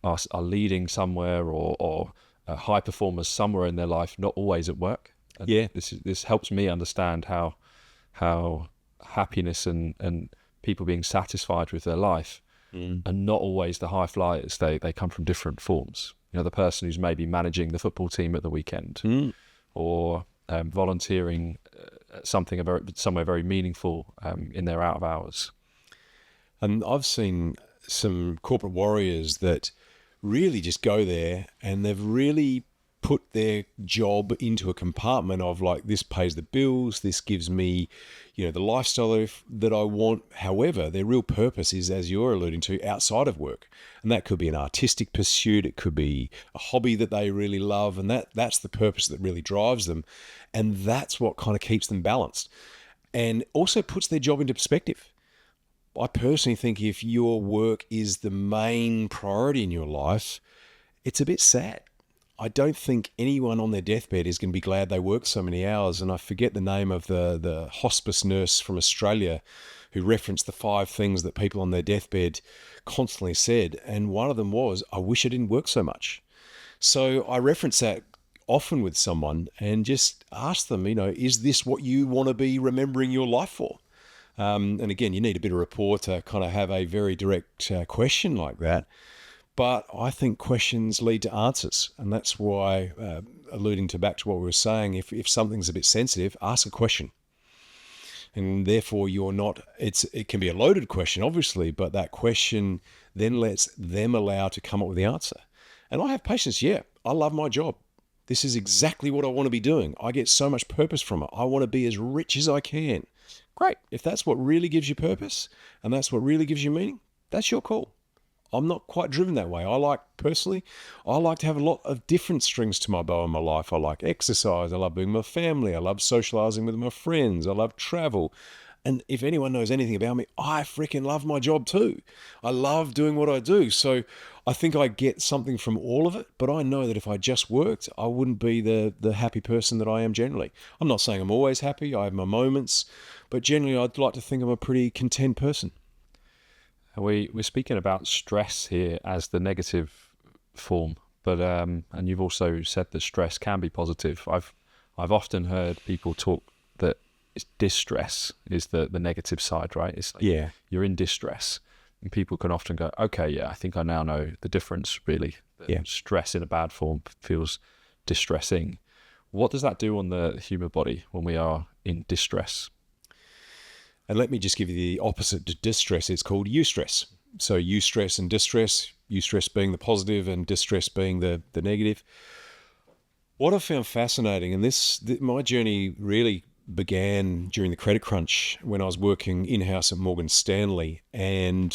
S1: are leading somewhere or high performers somewhere in their life, not always at work. And
S2: yeah,
S1: this helps me understand how happiness and people being satisfied with their life and not always the high flyers. They come from different forms. The person who's maybe managing the football team at the weekend or volunteering somewhere very meaningful in their out of hours.
S2: And I've seen some corporate warriors that really just go there and they've really put their job into a compartment of like, this pays the bills, this gives me, the lifestyle that I want. However, their real purpose is, as you're alluding to, outside of work. And that could be an artistic pursuit. It could be a hobby that they really love. And that's the purpose that really drives them. And that's what kind of keeps them balanced and also puts their job into perspective. I personally think if your work is the main priority in your life, it's a bit sad. I don't think anyone on their deathbed is going to be glad they worked so many hours. And I forget the name of the hospice nurse from Australia who referenced the 5 things that people on their deathbed constantly said. And one of them was, I wish I didn't work so much. So I reference that often with someone and just ask them, is this what you want to be remembering your life for? And again, you need a bit of rapport to kind of have a very direct question like that. But I think questions lead to answers. And that's why, alluding back to what we were saying, if something's a bit sensitive, ask a question. And therefore it can be a loaded question, obviously, but that question then lets them allow to come up with the answer. And I have patients, I love my job. This is exactly what I want to be doing. I get so much purpose from it. I want to be as rich as I can. Great. If that's what really gives you purpose and that's what really gives you meaning, that's your call. I'm not quite driven that way. I like to have a lot of different strings to my bow in my life. I like exercise. I love being with my family. I love socializing with my friends. I love travel. And if anyone knows anything about me, I freaking love my job too. I love doing what I do. So I think I get something from all of it, but I know that if I just worked, I wouldn't be the happy person that I am generally. I'm not saying I'm always happy. I have my moments, but generally I'd like to think I'm a pretty content person.
S1: We're speaking about stress here as the negative form, but and you've also said that stress can be positive. I've often heard people talk that it's distress is the negative side, right? It's like you're in distress, and people can often go, okay, I think I now know the difference. Really, stress in a bad form feels distressing. What does that do on the human body when we are in distress?
S2: And let me just give you the opposite to distress. It's called eustress. So eustress and distress, eustress being the positive and distress being the negative. What I found fascinating, and my journey really began during the credit crunch when I was working in-house at Morgan Stanley, and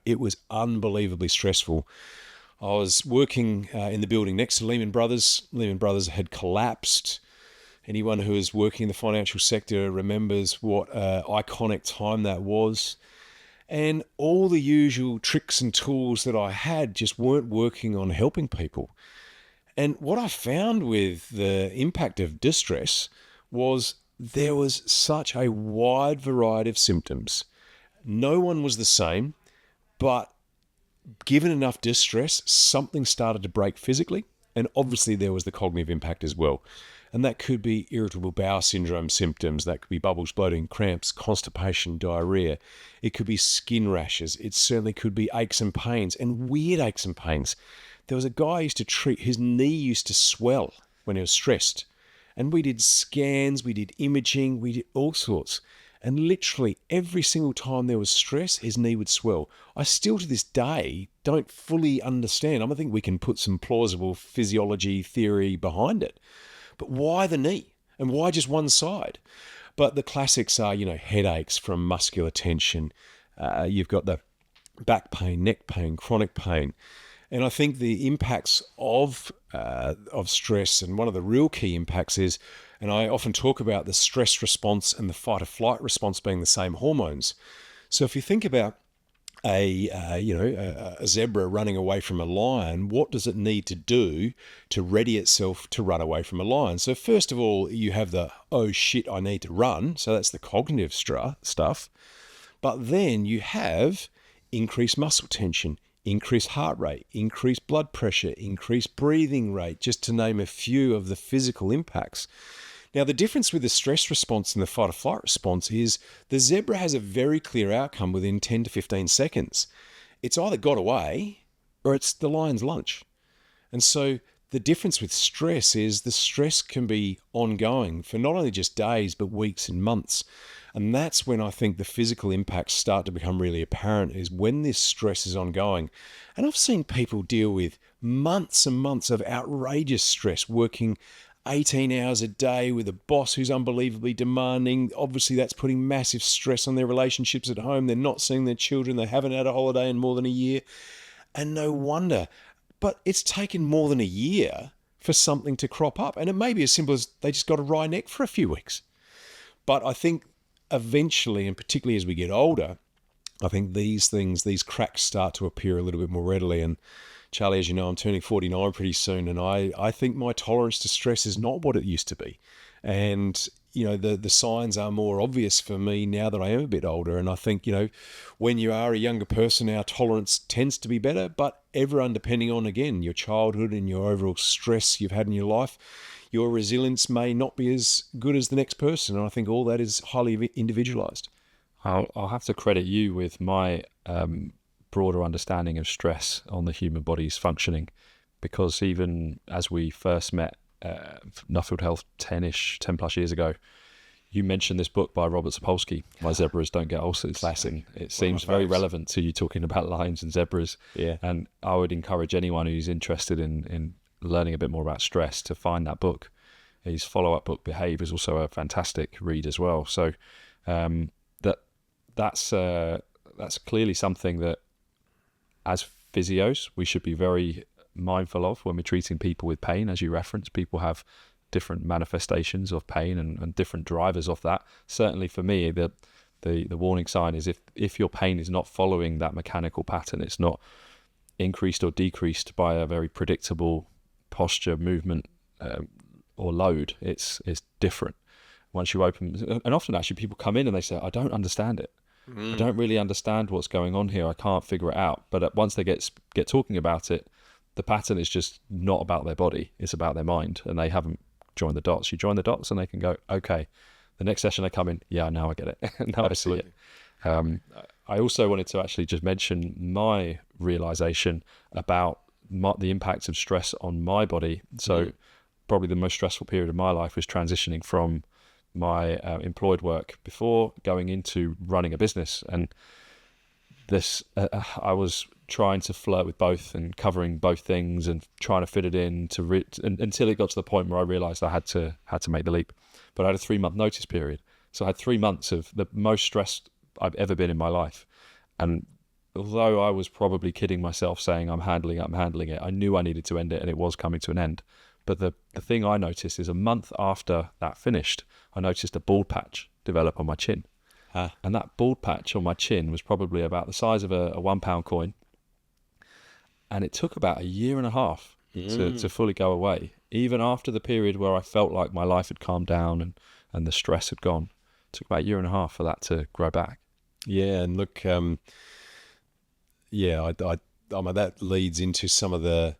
S2: it was unbelievably stressful. I was working in the building next to Lehman Brothers. Lehman Brothers had collapsed. Anyone who is working in the financial sector remembers what iconic time that was. And all the usual tricks and tools that I had just weren't working on helping people. And what I found with the impact of distress was there was such a wide variety of symptoms. No one was the same, but given enough distress, something started to break physically. And obviously there was the cognitive impact as well. And that could be irritable bowel syndrome symptoms. That could be bubbles, bloating, cramps, constipation, diarrhea. It could be skin rashes. It certainly could be aches and pains, and weird aches and pains. There was a guy I used to treat, his knee used to swell when he was stressed. And we did scans, we did imaging, we did all sorts. And literally every single time there was stress, his knee would swell. I still to this day don't fully understand. I think we can put some plausible physiology theory behind it. But why the knee? And why just one side? But the classics are, headaches from muscular tension. You've got the back pain, neck pain, chronic pain. And I think the impacts of stress, and one of the real key impacts is, and I often talk about the stress response and the fight or flight response being the same hormones. So if you think about a zebra running away from a lion, what does it need to do to ready itself to run away from a lion? So first of all, you have the, oh shit, I need to run. So that's the cognitive stuff. But then you have increased muscle tension, increased heart rate, increased blood pressure, increased breathing rate, just to name a few of the physical impacts. Now, the difference with the stress response and the fight or flight response is the zebra has a very clear outcome within 10 to 15 seconds. It's either got away or it's the lion's lunch. And so the difference with stress is the stress can be ongoing for not only just days, but weeks and months. And that's when I think the physical impacts start to become really apparent, is when this stress is ongoing. And I've seen people deal with months and months of outrageous stress, working 18 hours a day with a boss who's unbelievably demanding. Obviously, that's putting massive stress on their relationships at home. They're not seeing their children. They haven't had a holiday in more than a year. And no wonder. But it's taken more than a year for something to crop up. And it may be as simple as they just got a wry neck for a few weeks. But I think eventually, and particularly as we get older, I think these cracks start to appear a little bit more readily. And Charlie, as you know, I'm turning 49 pretty soon, and I think my tolerance to stress is not what it used to be. And, the signs are more obvious for me now that I am a bit older. And I think, when you are a younger person, our tolerance tends to be better, but everyone, depending on, again, your childhood and your overall stress you've had in your life, your resilience may not be as good as the next person. And I think all that is highly individualized.
S1: I'll have to credit you with my broader understanding of stress on the human body's functioning, because even as we first met Nuffield Health 10 plus years ago, You mentioned this book by Robert Sapolsky, Why Zebras Don't Get Ulcers.
S2: Classic.
S1: And it seems very relevant to you talking about lions and zebras.
S2: Yeah.
S1: And I would encourage anyone who's interested in learning a bit more about stress to find that book. His follow-up book, Behave, is also a fantastic read as well. So that's clearly something that, as physios, we should be very mindful of when we're treating people with pain. As you referenced, people have different manifestations of pain and different drivers of that. Certainly for me, the warning sign is if your pain is not following that mechanical pattern, it's not increased or decreased by a very predictable posture, movement, or load, it's different. Once you open, and often actually people come in and they say, I don't understand it. I don't really understand what's going on here. I can't figure it out. But once they get talking about it, the pattern is just not about their body. It's about their mind, and they haven't joined the dots. You join the dots and they can go, okay, the next session they come in, yeah, now I get it. Now
S2: Absolutely.
S1: I see it. I also wanted to actually just mention my realization about the impact of stress on my body. So probably the most stressful period of my life was transitioning from my employed work before going into running a business. And this, I was trying to flirt with both and covering both things and trying to fit it in until it got to the point where I realized I had to make the leap. But I had a 3-month notice period. So I had 3 months of the most stressed I've ever been in my life. And although I was probably kidding myself saying I'm handling it, I knew I needed to end it, and it was coming to an end. But the thing I noticed is a month after that finished, I noticed a bald patch develop on my chin. And that bald patch on my chin was probably about the size of a £1 coin. And it took about 1.5 years to fully go away. Even after the period where I felt like my life had calmed down and the stress had gone, it took about 1.5 years for that to grow back.
S2: Yeah, and look, I mean, that leads into some of the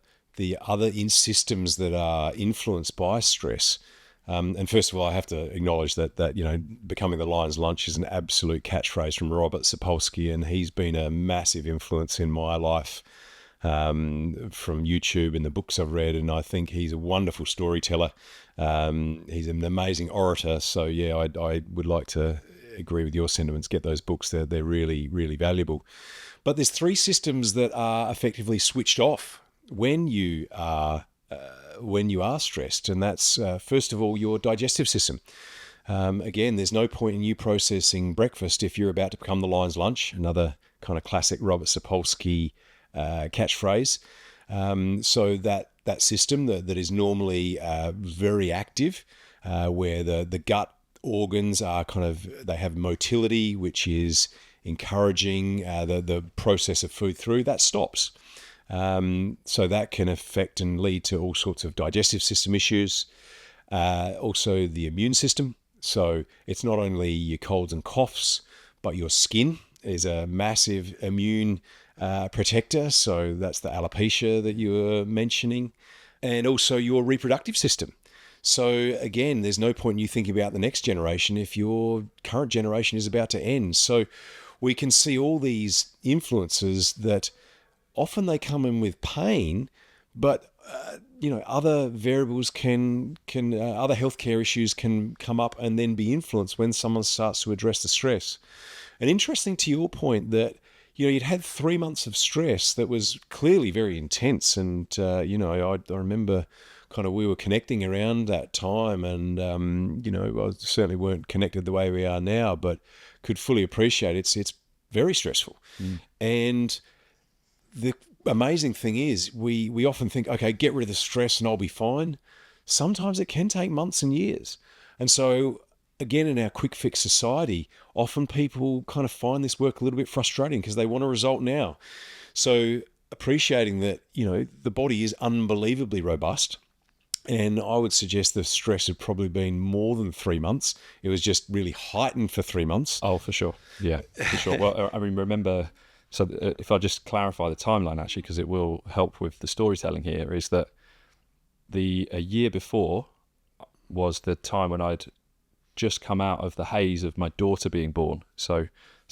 S2: other systems that are influenced by stress. And first of all, I have to acknowledge that becoming the lion's lunch is an absolute catchphrase from Robert Sapolsky, and he's been a massive influence in my life from YouTube and the books I've read. And I think he's a wonderful storyteller. He's an amazing orator. So yeah, I would like to agree with your sentiments. Get those books; they're really, really valuable. But there's 3 systems that are effectively switched off when you are stressed, and that's first of all your digestive system. Again, there's no point in you processing breakfast if you're about to become the lion's lunch. Another kind of classic Robert Sapolsky catchphrase. So that system that is normally very active, where the gut organs are they have motility, which is encouraging the process of food through, that stops. So that can affect and lead to all sorts of digestive system issues. Also the immune system. So it's not only your colds and coughs, but your skin is a massive immune protector. So that's the alopecia that you were mentioning. And also your reproductive system. So again, there's no point in you thinking about the next generation if your current generation is about to end. So we can see all these influences that often they come in with pain, but other variables can other healthcare issues can come up and then be influenced when someone starts to address the stress. And interesting to your point that you'd had 3 months of stress that was clearly very intense, and I remember we were connecting around that time, and I certainly weren't connected the way we are now, but could fully appreciate it's very stressful. And the amazing thing is we often think, okay, get rid of the stress and I'll be fine. Sometimes it can take months and years. And so again, in our quick fix society, often people kind of find this work a little bit frustrating because they want a result now. So appreciating that, the body is unbelievably robust. And I would suggest the stress had probably been more than 3 months. It was just really heightened for 3 months.
S1: Oh, for sure. Yeah, for sure. Well, I mean, remember, so if I just clarify the timeline, actually, because it will help with the storytelling here, is that a year before was the time when I'd just come out of the haze of my daughter being born. So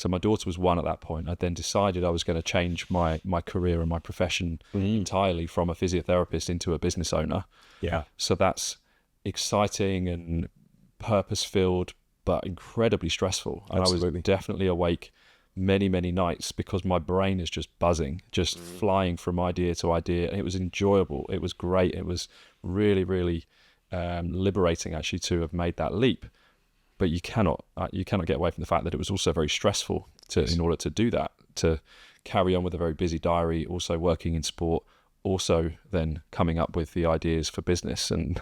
S1: my daughter was 1 at that point. I then decided I was going to change my career and my profession entirely from a physiotherapist into a business owner.
S2: Yeah.
S1: So that's exciting and purpose-filled, but incredibly stressful. And
S2: Absolutely.
S1: I was definitely awake many, many nights because my brain is just buzzing, just flying from idea to idea. And it was enjoyable. It was great. It was really, really liberating actually to have made that leap. But you cannot get away from the fact that it was also very stressful in order to do that, to carry on with a very busy diary, also working in sport, also then coming up with the ideas for business. And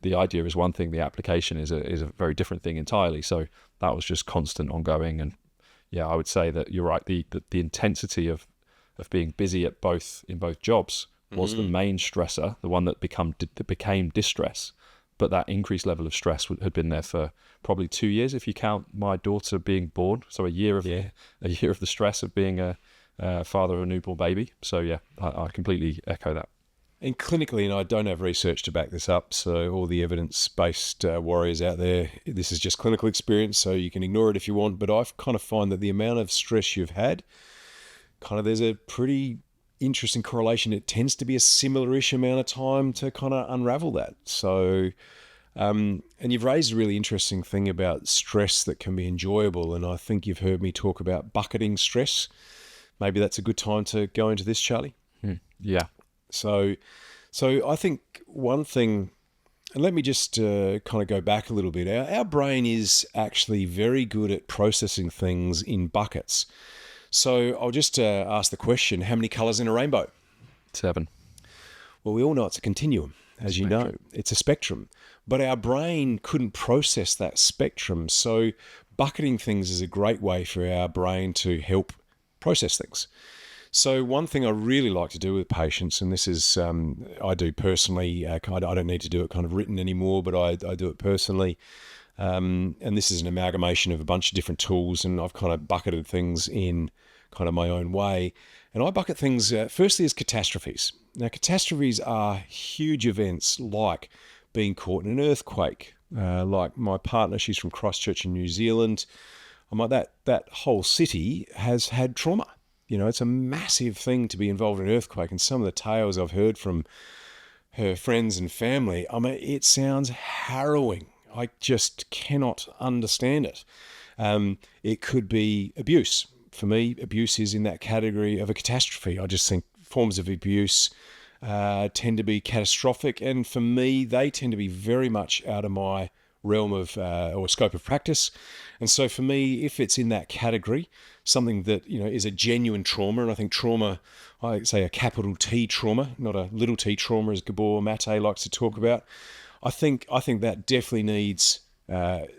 S1: the idea is one thing, the application is a very different thing entirely. So that was just constant, ongoing. And yeah, I would say that you're right. The intensity of being busy in both jobs was the main stressor, the one that became distress. But that increased level of stress had been there for probably 2 years, if you count my daughter being born. So a year of the stress of being a father of a newborn baby. So yeah, I completely echo that.
S2: And clinically, and I don't have research to back this up, so all the evidence-based warriors out there, this is just clinical experience, so you can ignore it if you want, but I kind of find that the amount of stress you've had, there's a pretty interesting correlation. It tends to be a similar-ish amount of time to kind of unravel that. So, and you've raised a really interesting thing about stress that can be enjoyable, and I think you've heard me talk about bucketing stress. Maybe that's a good time to go into this, Charlie.
S1: Yeah.
S2: So I think one thing, and let me just kind of go back a little bit. Our brain is actually very good at processing things in buckets. So I'll just ask the question, how many colours in a rainbow?
S1: 7.
S2: Well, we all know it's a continuum, as you know. It's a spectrum. But our brain couldn't process that spectrum. So bucketing things is a great way for our brain to help process things. So one thing I really like to do with patients, and this is I do personally, I don't need to do it kind of written anymore, but I do it personally. And this is an amalgamation of a bunch of different tools, and I've kind of bucketed things in kind of my own way. And I bucket things, firstly, as catastrophes. Now, catastrophes are huge events like being caught in an earthquake. Like my partner, she's from Christchurch in New Zealand. I'm like, that whole city has had trauma. You know, it's a massive thing to be involved in an earthquake. And some of the tales I've heard from her friends and family, I mean, it sounds harrowing. I just cannot understand it. It could be abuse. For me, abuse is in that category of a catastrophe. I just think forms of abuse tend to be catastrophic. And for me, they tend to be very much out of my realm of or scope of practice. And so for me, if it's in that category, something that, you know, is a genuine trauma, and I think trauma, I say a capital T trauma, not a little t trauma as Gabor Mate likes to talk about, I think that definitely needs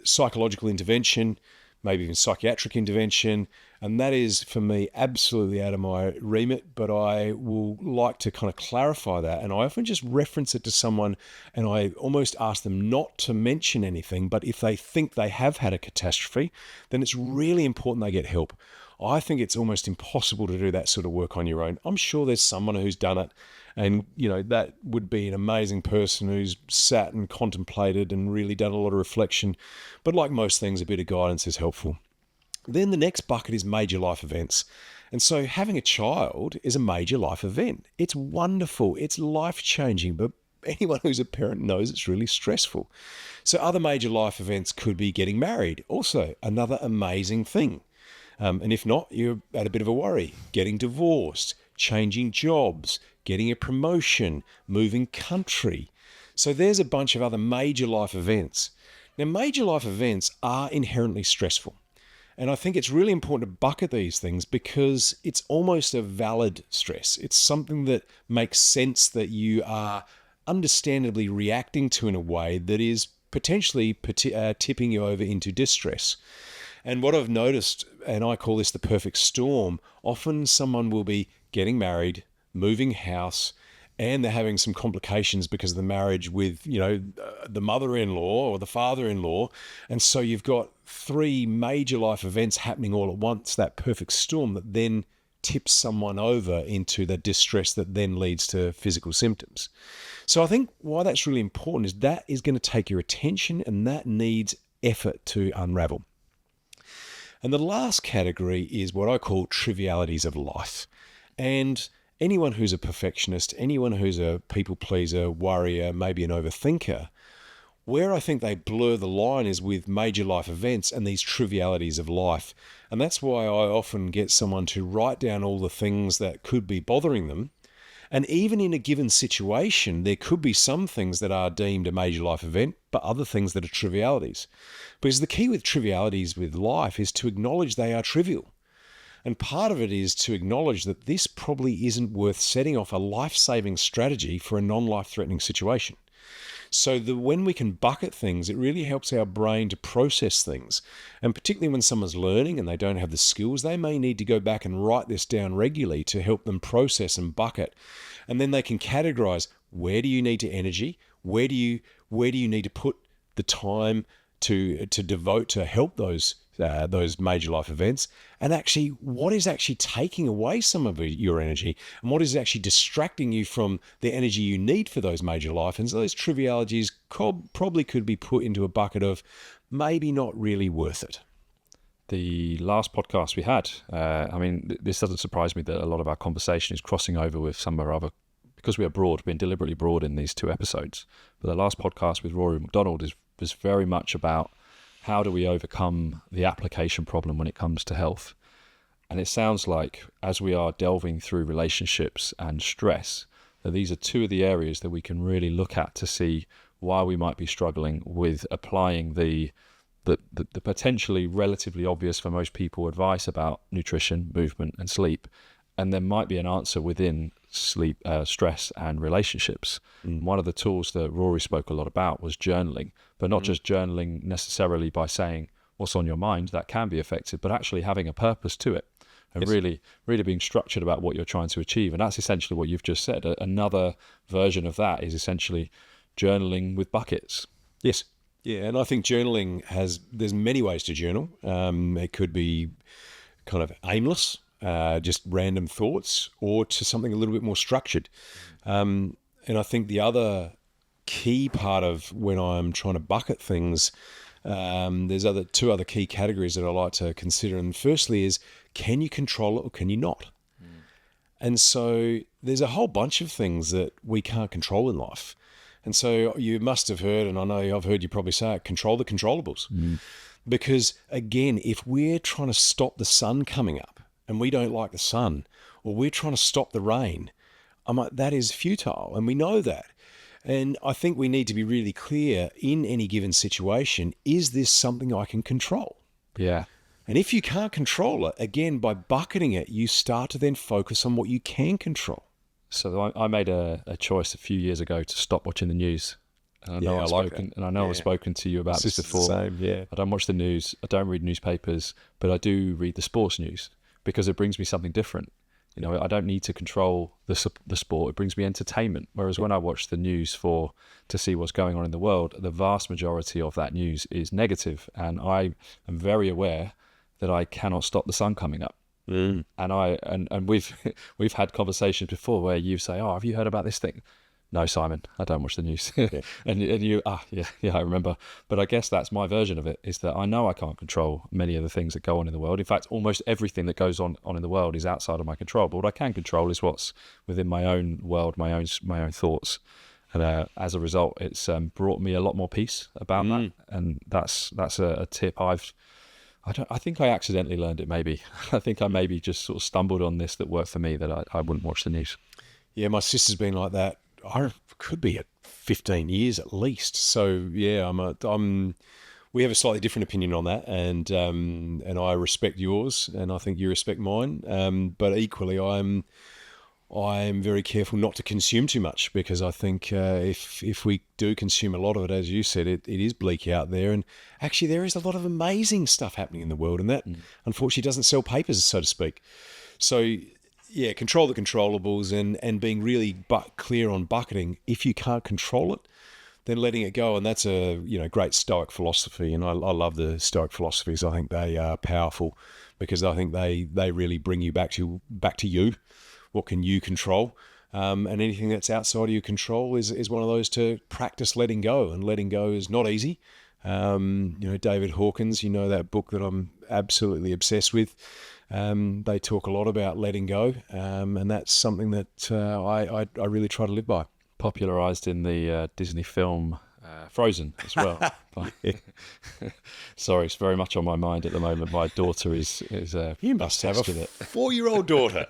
S2: psychological intervention, maybe even psychiatric intervention, and that is, for me, absolutely out of my remit, but I will like to kind of clarify that, and I often just reference it to someone, and I almost ask them not to mention anything, but if they think they have had a catastrophe, then it's really important they get help. I think it's almost impossible to do that sort of work on your own. I'm sure there's someone who's done it, and, you know, that would be an amazing person who's sat and contemplated and really done a lot of reflection. But like most things, a bit of guidance is helpful. Then the next bucket is major life events. And so having a child is a major life event. It's wonderful. It's life-changing, but anyone who's a parent knows it's really stressful. So other major life events could be getting married. Also, another amazing thing. And if not, you're at a bit of a worry. Getting divorced, changing jobs, getting a promotion, moving country. So there's a bunch of other major life events. Now, major life events are inherently stressful. And I think it's really important to bucket these things because it's almost a valid stress. It's something that makes sense that you are understandably reacting to in a way that is potentially tipping you over into distress. And what I've noticed, and I call this the perfect storm, often someone will be getting married, moving house, and they're having some complications because of the marriage with, you know, the mother-in-law or the father-in-law. And so you've got 3 major life events happening all at once, that perfect storm that then tips someone over into the distress that then leads to physical symptoms. So I think why that's really important is that is going to take your attention and that needs effort to unravel. And the last category is what I call trivialities of life. And anyone who's a perfectionist, anyone who's a people pleaser, worrier, maybe an overthinker, Where I think they blur the line is with major life events and these trivialities of life. And that's why I often get someone to write down all the things that could be bothering them. And even in a given situation, there could be some things that are deemed a major life event, but other things that are trivialities. Because the key with trivialities with life is to acknowledge they are trivial. And part of it is to acknowledge that this probably isn't worth setting off a life-saving strategy for a non-life-threatening situation. So when we can bucket things, it really helps our brain to process things. And particularly when someone's learning and they don't have the skills, they may need to go back and write this down regularly to help them process and bucket. And then they can categorize, where do you need to energy? Where do you need to put the time to devote to help those major life events, and actually what is actually taking away some of your energy, and what is actually distracting you from the energy you need for those major life events. Those trivialities probably could be put into a bucket of maybe not really worth it.
S1: The last podcast we had, this doesn't surprise me that a lot of our conversation is crossing over with some of our other, because we are broad, we've been deliberately broad in these 2 episodes. But the last podcast with Rory McDonald was very much about how do we overcome the application problem when it comes to health. And it sounds like as we are delving through relationships and stress, that these are 2 of the areas that we can really look at to see why we might be struggling with applying the potentially relatively obvious for most people advice about nutrition, movement and sleep. And there might be an answer within sleep, stress and relationships. One of the tools that Rory spoke a lot about was journaling, but not just journaling necessarily by saying what's on your mind. That can be effective, but actually having a purpose to it and really being structured about what you're trying to achieve. And that's essentially what you've just said. Another version of that is essentially journaling with buckets.
S2: Yes. Yeah, and I think journaling there's many ways to journal. It could be kind of aimless, just random thoughts, or to something a little bit more structured. And I think the other key part of when I'm trying to bucket things, there's 2 other key categories that I like to consider. And firstly is, can you control it or can you not? And so there's a whole bunch of things that we can't control in life. And so you must have heard, and I know I've heard you probably say it, control the controllables. Because again, if we're trying to stop the sun coming up and we don't like the sun, or we're trying to stop the rain, that is futile, and we know that. And I think we need to be really clear in any given situation, is this something I can control?
S1: Yeah.
S2: And if you can't control it, again, by bucketing it, you start to then focus on what you can control.
S1: So I made a choice a few years ago to stop watching the news. And I know I've spoken to you about this before.
S2: Same, yeah.
S1: I don't watch the news. I don't read newspapers, but I do read the sports news because it brings me something different. I don't need to control the sport. It brings me entertainment. Whereas when I watch the news to see what's going on in the world, the vast majority of that news is negative. And I am very aware that I cannot stop the sun coming up. And we've had conversations before where you say, "Oh, have you heard about this thing?" No, Simon, I don't watch the news.
S2: Yeah.
S1: and you, I remember. But I guess that's my version of it, is that I know I can't control many of the things that go on in the world. In fact, almost everything that goes on in the world is outside of my control. But what I can control is what's within my own world, my own thoughts. And as a result, it's brought me a lot more peace about that. And that's a tip I think I accidentally learned it maybe. I think I maybe just sort of stumbled on this that worked for me, that I wouldn't watch the news.
S2: Yeah, my sister's been like that. I could be at 15 years at least. So yeah, we have a slightly different opinion on that, and I respect yours, and I think you respect mine. But equally, I'm very careful not to consume too much, because I think if we do consume a lot of it, as you said, it is bleak out there. And actually, there is a lot of amazing stuff happening in the world, and that unfortunately doesn't sell papers, so to speak. So yeah, control the controllables, and being really clear on bucketing. If you can't control it, then letting it go. And that's a great Stoic philosophy, and I love the Stoic philosophies. I think they are powerful, because I think they really bring you back to you. What can you control? And anything that's outside of your control is one of those to practice letting go. And letting go is not easy. David Hawkins, that book that I'm absolutely obsessed with. They talk a lot about letting go, and that's something that I really try to live by.
S1: Popularized in the Disney film Frozen as well. Sorry, it's very much on my mind at the moment. My daughter is
S2: You must have a
S1: obsessed with it.
S2: 4-year-old daughter.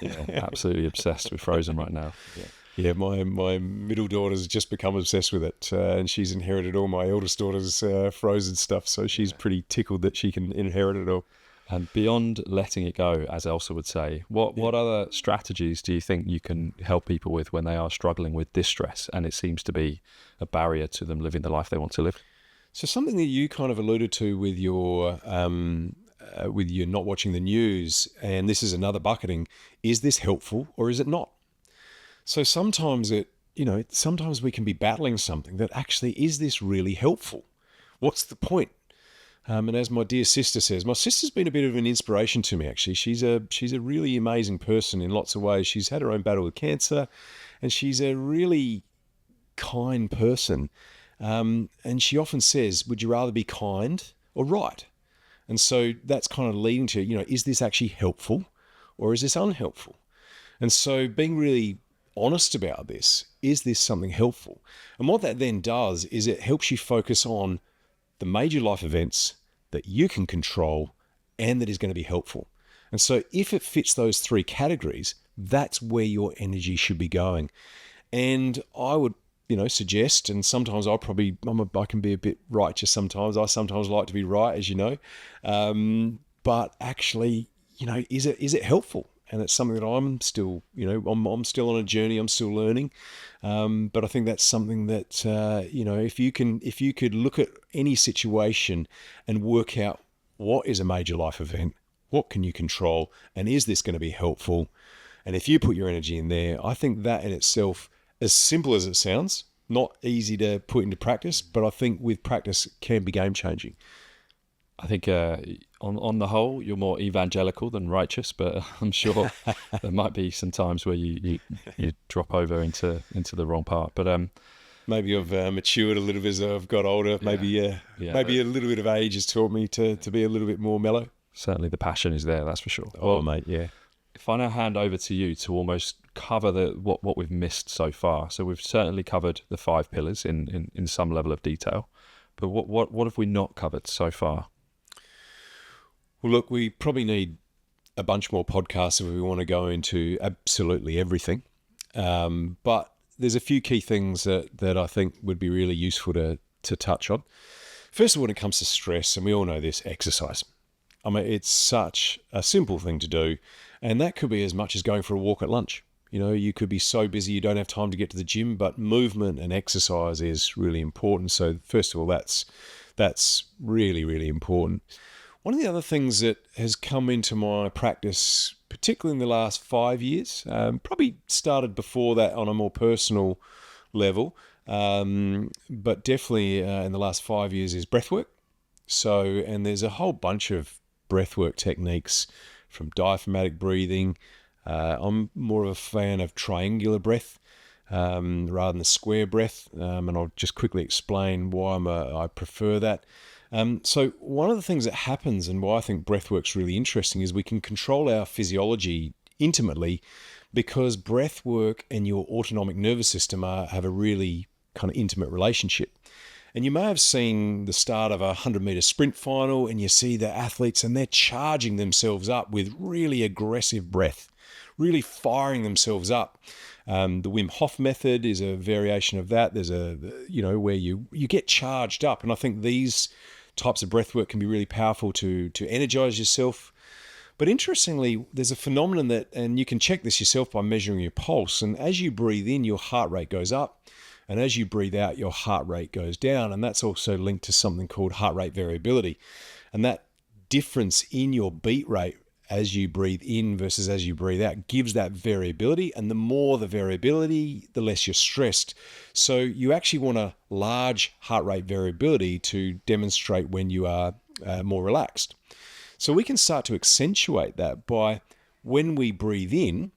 S1: Yeah, absolutely obsessed with Frozen right now. Yeah.
S2: Yeah, my middle daughter's just become obsessed with it, and she's inherited all my eldest daughter's Frozen stuff, so she's pretty tickled that she can inherit it all.
S1: And beyond letting it go, as Elsa would say, what other strategies do you think you can help people with when they are struggling with distress and it seems to be a barrier to them living the life they want to live?
S2: So something that you kind of alluded to with your not watching the news, and this is another bucketing, is this helpful or is it not? So sometimes sometimes we can be battling something that actually, is this really helpful? What's the point? And as my dear sister says, my sister's been a bit of an inspiration to me, actually. She's a really amazing person in lots of ways. She's had her own battle with cancer, and she's a really kind person. And she often says, would you rather be kind or right? And so that's kind of leading to, is this actually helpful or is this unhelpful? And so being really honest about this, is this something helpful? And what that then does is it helps you focus on the major life events that you can control and that is going to be helpful. And so if it fits those 3 categories, that's where your energy should be going. And I would, suggest, and sometimes I can be a bit righteous sometimes. I sometimes like to be right, as you know. But actually, is it helpful? And it's something that I'm still, I'm still on a journey. I'm still learning. But I think that's something that, if you could look at any situation and work out what is a major life event, what can you control, and is this going to be helpful? And if you put your energy in there, I think that in itself, as simple as it sounds, not easy to put into practice, but I think with practice can be game changing.
S1: I think on the whole, you're more evangelical than righteous, but I'm sure there might be some times where you drop over into the wrong part. But
S2: maybe I've matured a little bit as I've got older. Maybe a little bit of age has taught me to be a little bit more mellow.
S1: Certainly the passion is there, that's for sure.
S2: Oh, mate, yeah.
S1: If I now hand over to you to almost cover what we've missed so far. So we've certainly covered the 5 pillars in some level of detail. But what have we not covered so far?
S2: Well, look, we probably need a bunch more podcasts if we want to go into absolutely everything. But there's a few key things that I think would be really useful to touch on. First of all, when it comes to stress, and we all know this, exercise. I mean, it's such a simple thing to do, and that could be as much as going for a walk at lunch. You could be so busy you don't have time to get to the gym, but movement and exercise is really important. So first of all, that's really, really important. One of the other things that has come into my practice, particularly in the last 5 years, probably started before that on a more personal level, but definitely in the last 5 years is breathwork. And there's a whole bunch of breathwork techniques, from diaphragmatic breathing. I'm more of a fan of triangular breath rather than the square breath, and I'll just quickly explain why I prefer that. So one of the things that happens, and why I think breathwork's really interesting, is we can control our physiology intimately, because breathwork and your autonomic nervous system have a really kind of intimate relationship. And you may have seen the start of a 100-meter sprint final, and you see the athletes and they're charging themselves up with really aggressive breath, really firing themselves up. The Wim Hof method is a variation of that. There's where you get charged up. And I think these types of breath work can be really powerful to energize yourself. But interestingly, there's a phenomenon and you can check this yourself by measuring your pulse. And as you breathe in, your heart rate goes up. And as you breathe out, your heart rate goes down. And that's also linked to something called heart rate variability. And that difference in your beat rate as you breathe in versus as you breathe out gives that variability. And the more the variability, the less you're stressed. So you actually want a large heart rate variability to demonstrate when you are more relaxed. So we can start to accentuate that by when we breathe in.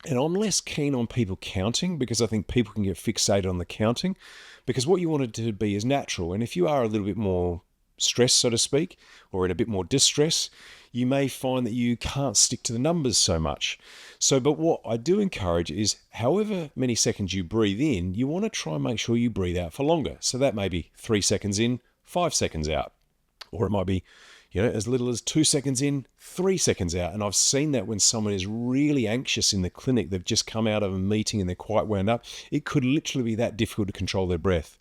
S2: And I'm less keen on people counting, because I think people can get fixated on the counting, because what you want it to be is natural. And if you are a little bit more stressed, so to speak, or in a bit more distress, you may find that you can't stick to the numbers so much. So, but what I do encourage is however many seconds you breathe in, you want to try and make sure you breathe out for longer. So that may be 3 seconds in, 5 seconds out, or it might be, as little as 2 seconds in, 3 seconds out. And I've seen that when someone is really anxious in the clinic, they've just come out of a meeting and they're quite wound up, it could literally be that difficult to control their breath.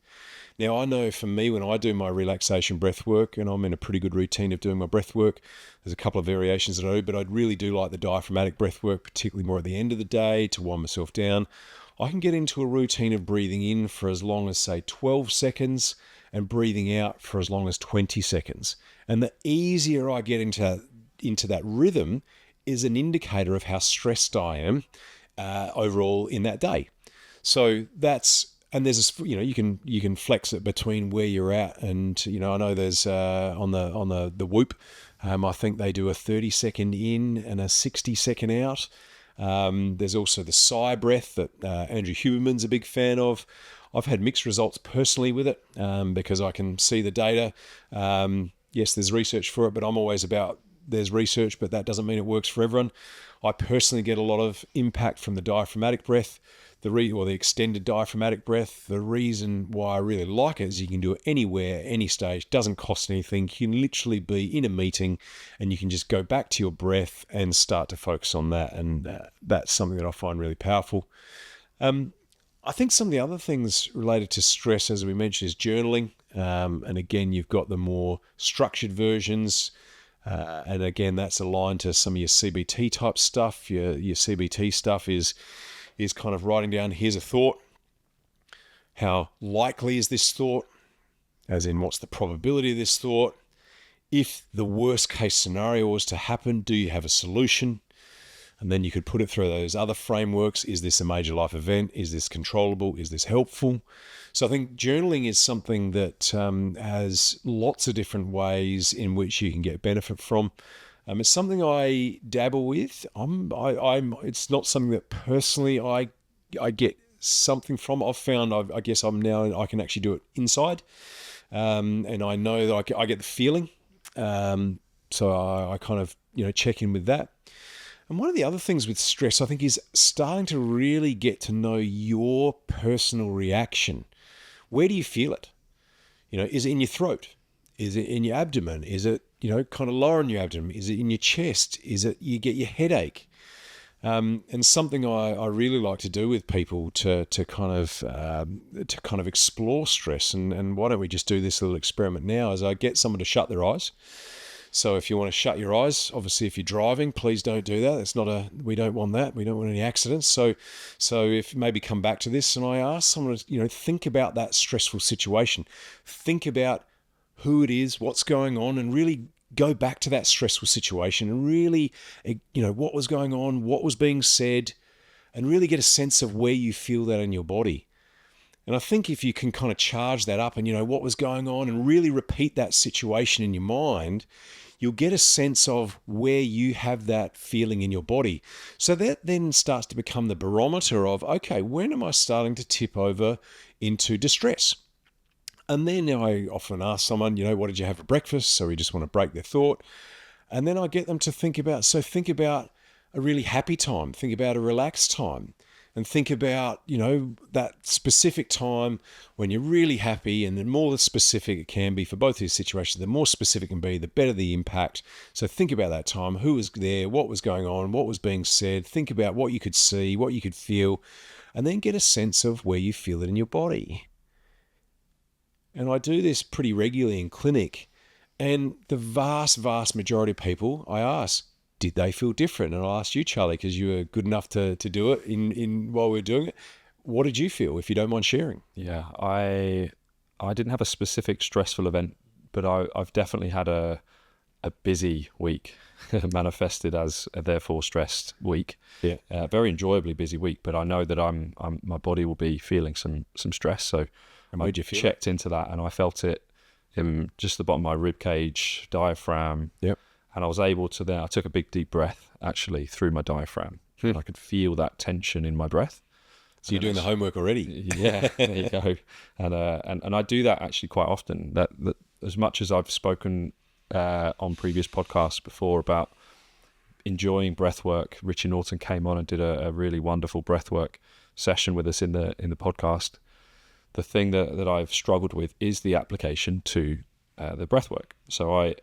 S2: Now, I know for me, when I do my relaxation breath work, and I'm in a pretty good routine of doing my breath work, there's a couple of variations that I do, but I really do like the diaphragmatic breath work, particularly more at the end of the day to wind myself down. I can get into a routine of breathing in for as long as, say, 12 seconds and breathing out for as long as 20 seconds. And the easier I get into that rhythm is an indicator of how stressed I am overall in that day. So and there's you can flex it between where you're at, and I know there's on the Whoop, I think they do a 30-second in and a 60-second out. There's also the sigh breath that Andrew Huberman's a big fan of. I've had mixed results personally with it because I can see the data. Yes, there's research for it, but I'm always about there's research, but that doesn't mean it works for everyone. I personally get a lot of impact from the diaphragmatic breath, the extended diaphragmatic breath. The reason why I really like it is you can do it anywhere, any stage, doesn't cost anything. You can literally be in a meeting and you can just go back to your breath and start to focus on that. And that's something that I find really powerful. I think some of the other things related to stress, as we mentioned, is journaling. And again, you've got the more structured versions. And again, that's aligned to some of your CBT type stuff. Your CBT stuff is kind of writing down, here's a thought. How likely is this thought? As in, what's the probability of this thought? If the worst case scenario was to happen, do you have a solution? And then you could put it through those other frameworks. Is this a major life event? Is this controllable? Is this helpful? So I think journaling is something that has lots of different ways in which you can get benefit from. It's something I dabble with. It's not something that personally I get something from. I've found I guess I can actually do it inside, and I know that I get the feeling. So I kind of check in with that. And one of the other things with stress, I think, is starting to really get to know your personal reaction. Where do you feel it? Is it in your throat? Is it in your abdomen? Is it, kind of lower in your abdomen? Is it in your chest? Is it you get your headache? And something I really like to do with people to kind of explore stress. And why don't we just do this little experiment now? Is I get someone to shut their eyes. So if you want to shut your eyes, obviously if you're driving, please don't do that. We don't want that. We don't want any accidents. So if maybe come back to this, and I ask someone to, think about that stressful situation. Think about who it is, what's going on, and really go back to that stressful situation and really, what was going on, what was being said, and really get a sense of where you feel that in your body. And I think if you can kind of charge that up and, what was going on and really repeat that situation in your mind, you'll get a sense of where you have that feeling in your body. So that then starts to become the barometer of, okay, when am I starting to tip over into distress? And then I often ask someone, what did you have for breakfast? So we just want to break their thought. And then I get them to think about a really happy time, think about a relaxed time. And think about, that specific time when you're really happy, and the more specific it can be for both these situations, the more specific it can be, the better the impact. So think about that time, who was there, what was going on, what was being said, think about what you could see, what you could feel, and then get a sense of where you feel it in your body. And I do this pretty regularly in clinic, and the vast, vast majority of people I ask, did they feel different? And I'll ask you, Charlie, because you were good enough to do it while we were doing it. What did you feel, if you don't mind sharing?
S1: Yeah, I didn't have a specific stressful event, but I've definitely had a busy week manifested as a therefore stressed week.
S2: Yeah,
S1: very enjoyably busy week, but I know that my body will be feeling some stress. So I checked into that, and I felt it in just the bottom of my rib cage, diaphragm.
S2: Yep.
S1: And I was able to I took a big deep breath actually through my diaphragm. And I could feel that tension in my breath.
S2: So you're doing the homework already.
S1: Yeah, there you go. And I do that actually quite often. That as much as I've spoken on previous podcasts before about enjoying breath work. Richie Norton came on and did a really wonderful breath work session with us in the podcast. The thing that I've struggled with is the application to the breath work. So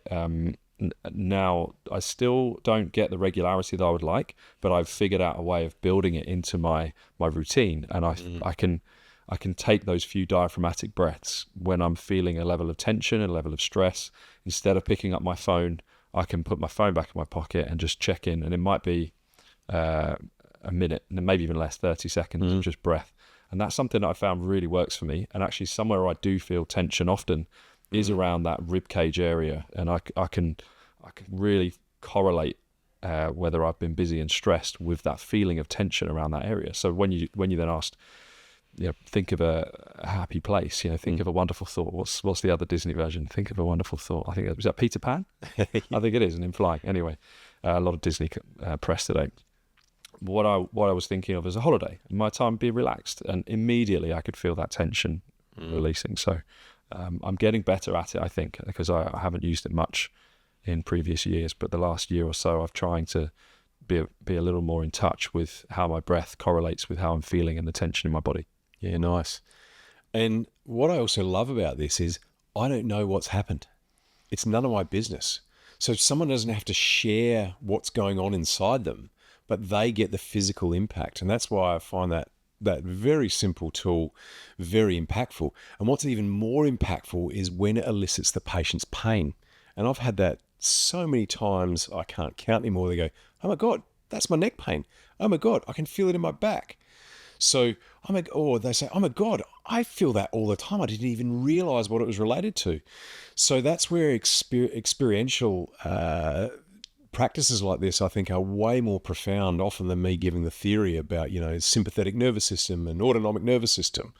S1: now I still don't get the regularity that I would like, but I've figured out a way of building it into my routine, and I can take those few diaphragmatic breaths when I'm feeling a level of tension, a level of stress. Instead of picking up my phone, I can put my phone back in my pocket and just check in, and it might be a minute, and maybe even less, 30 seconds of just breath. And that's something that I found really works for me. And actually somewhere I do feel tension often is around that rib cage area, and I can really correlate whether I've been busy and stressed with that feeling of tension around that area. So when you then asked, think of a happy place, think of a wonderful thought. What's the other Disney version? Think of a wonderful thought. I think was that Peter Pan? I think it is, and in flying. Anyway, a lot of Disney press today. What I was thinking of as a holiday, my time be relaxed, and immediately I could feel that tension releasing. So I'm getting better at it, I think, because I haven't used it much in previous years, but the last year or so I've trying to be a little more in touch with how my breath correlates with how I'm feeling and the tension in my body.
S2: Yeah, nice. And what I also love about this is I don't know what's happened. It's none of my business. So someone doesn't have to share what's going on inside them, but they get the physical impact. And that's why I find that very simple tool very impactful. And what's even more impactful is when it elicits the patient's pain. And I've had that so many times, I can't count anymore. They go, oh my God, that's my neck pain. Oh my God, I can feel it in my back. So, or they say, oh my God, I feel that all the time. I didn't even realize what it was related to. So that's where experiential practices like this, I think, are way more profound often than me giving the theory about, sympathetic nervous system and autonomic nervous system.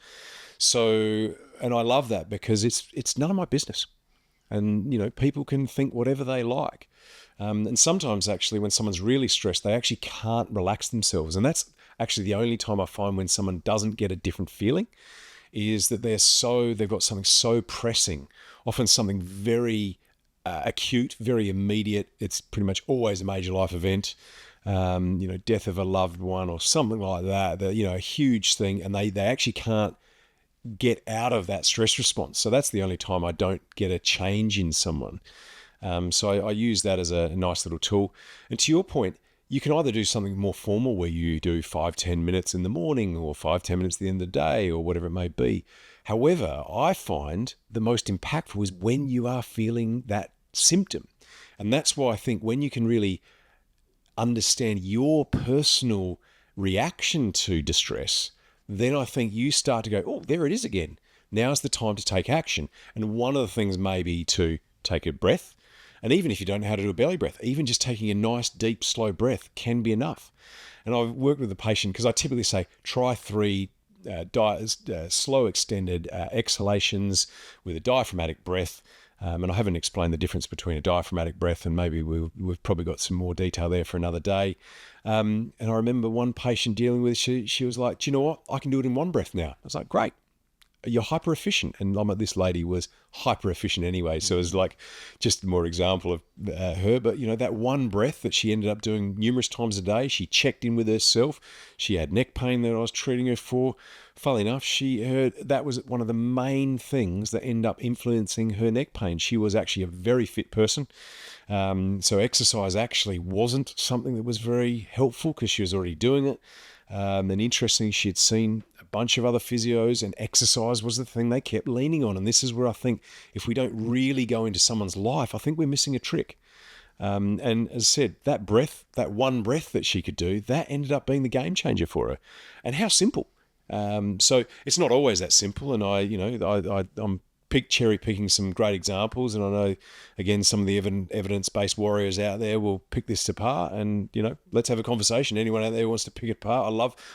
S2: So, and I love that because it's none of my business. And, people can think whatever they like. And sometimes actually when someone's really stressed, they actually can't relax themselves. And that's actually the only time I find when someone doesn't get a different feeling is that they've got something so pressing, often something very acute, very immediate. It's pretty much always a major life event, death of a loved one or something like that, a huge thing. And they actually can't get out of that stress response. So that's the only time I don't get a change in someone. So I use that as a nice little tool. And to your point, you can either do something more formal where you do 5-10 minutes in the morning or 5-10 minutes at the end of the day or whatever it may be. However, I find the most impactful is when you are feeling that symptom. And that's why I think when you can really understand your personal reaction to distress, then I think you start to go, oh, there it is again. Now's the time to take action. And one of the things may be to take a breath. And even if you don't know how to do a belly breath, even just taking a nice, deep, slow breath can be enough. And I've worked with the patient because I typically say, try 3 slow, extended exhalations with a diaphragmatic breath. And I haven't explained the difference between a diaphragmatic breath, and maybe we've probably got some more detail there for another day. And I remember one patient dealing with, she was like, do you know what? I can do it in one breath now. I was like, great. You're hyper efficient. And this lady was hyper efficient anyway. So it was like just more example of her. But, that one breath that she ended up doing numerous times a day, she checked in with herself. She had neck pain that I was treating her for. Funnily enough, that was one of the main things that ended up influencing her neck pain. She was actually a very fit person. So exercise actually wasn't something that was very helpful because she was already doing it. And interestingly, she had seen a bunch of other physios, and exercise was the thing they kept leaning on. And this is where I think if we don't really go into someone's life, I think we're missing a trick. And as I said, that one breath that she could do, that ended up being the game changer for her. And how simple. So it's not always that simple. And I'm cherry picking some great examples. And I know, again, some of the evidence-based warriors out there will pick this apart, and, let's have a conversation. Anyone out there who wants to pick it apart,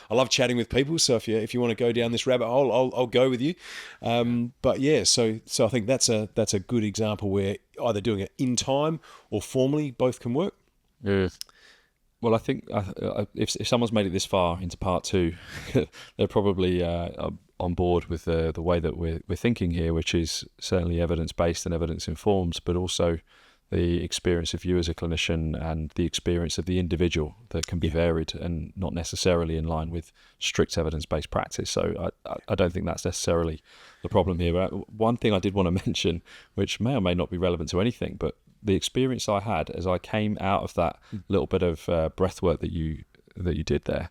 S2: I love chatting with people. So if you want to go down this rabbit hole, I'll go with you. But yeah, so I think that's a good example where either doing it in time or formally, both can work.
S1: Yeah. Well, I think if someone's made it this far into part 2, they're probably on board with the way that we're thinking here, which is certainly evidence-based and evidence-informed, but also the experience of you as a clinician and the experience of the individual that can be varied and not necessarily in line with strict evidence-based practice. So I don't think that's necessarily the problem here. But one thing I did want to mention, which may or may not be relevant to anything, but the experience I had as I came out of that little bit of breath work that you did there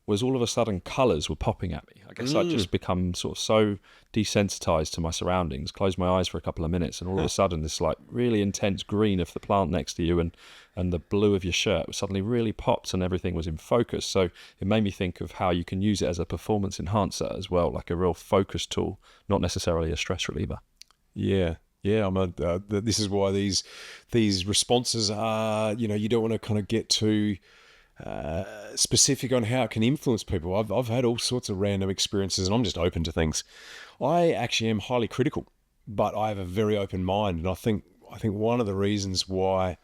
S1: was all of a sudden colours were popping at me. I guess I'd just become sort of so desensitized to my surroundings, closed my eyes for a couple of minutes, and all of a sudden this like really intense green of the plant next to you and the blue of your shirt suddenly really popped and everything was in focus. So it made me think of how you can use it as a performance enhancer as well, like a real focus tool, not necessarily a stress reliever.
S2: Yeah. Yeah, this is why these responses are, you don't want to kind of get too specific on how it can influence people. I've had all sorts of random experiences, and I'm just open to things. I actually am highly critical, but I have a very open mind, and I think one of the reasons why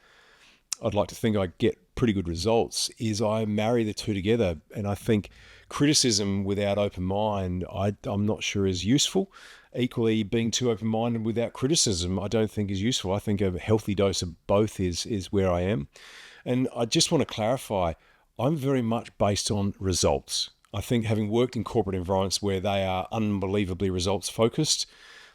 S2: I'd like to think I get pretty good results is I marry the two together. And I think criticism without open mind, I'm not sure is useful. Equally, being too open-minded without criticism, I don't think is useful. I think a healthy dose of both is where I am. And I just want to clarify, I'm very much based on results. I think having worked in corporate environments where they are unbelievably results focused,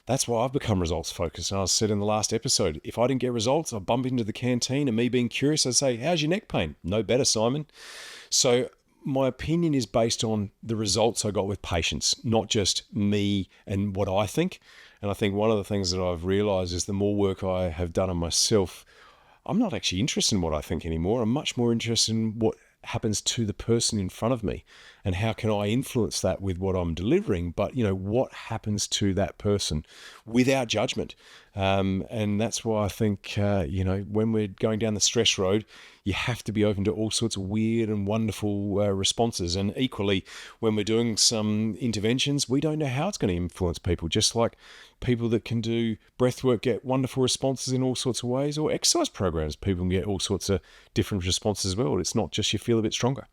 S2: that's why I've become results focused. And I said in the last episode, if I didn't get results, I'd bump into the canteen and me being curious, I'd say, how's your neck pain? No better, Simon. So my opinion is based on the results I got with patients, not just me and what I think. And I think one of the things that I've realized is the more work I have done on myself, I'm not actually interested in what I think anymore. I'm much more interested in what happens to the person in front of me and how can I influence that with what I'm delivering, but what happens to that person without judgment. And that's why I think, when we're going down the stress road, you have to be open to all sorts of weird and wonderful responses. And equally, when we're doing some interventions, we don't know how it's going to influence people, just like people that can do breath work get wonderful responses in all sorts of ways, or exercise programs, people can get all sorts of different responses as well. It's not just you feel a bit stronger.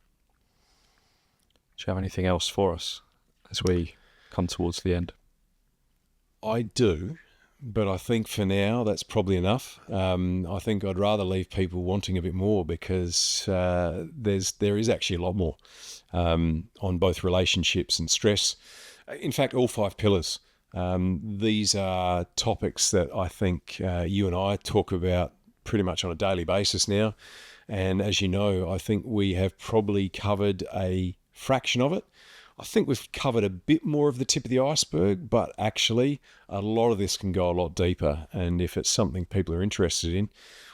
S1: Do you have anything else for us as we come towards the end?
S2: I do, but I think for now that's probably enough. I think I'd rather leave people wanting a bit more because there is actually a lot more on both relationships and stress. In fact, all 5 pillars. These are topics that I think you and I talk about pretty much on a daily basis now. And as you know, I think we have probably covered a fraction of it. I think we've covered a bit more of the tip of the iceberg, but actually a lot of this can go a lot deeper. And if it's something people are interested in,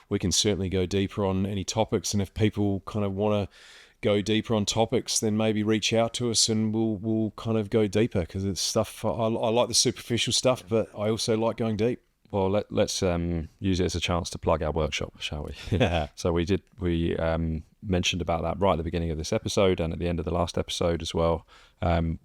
S2: we can certainly go deeper on any topics. And if people kind of want to go deeper on topics, then maybe reach out to us and we'll kind of go deeper, because it's stuff, I like the superficial stuff, but I also like going deep.
S1: Well, let's use it as a chance to plug our workshop, shall we? So we mentioned about that right at the beginning of this episode and at the end of the last episode as well.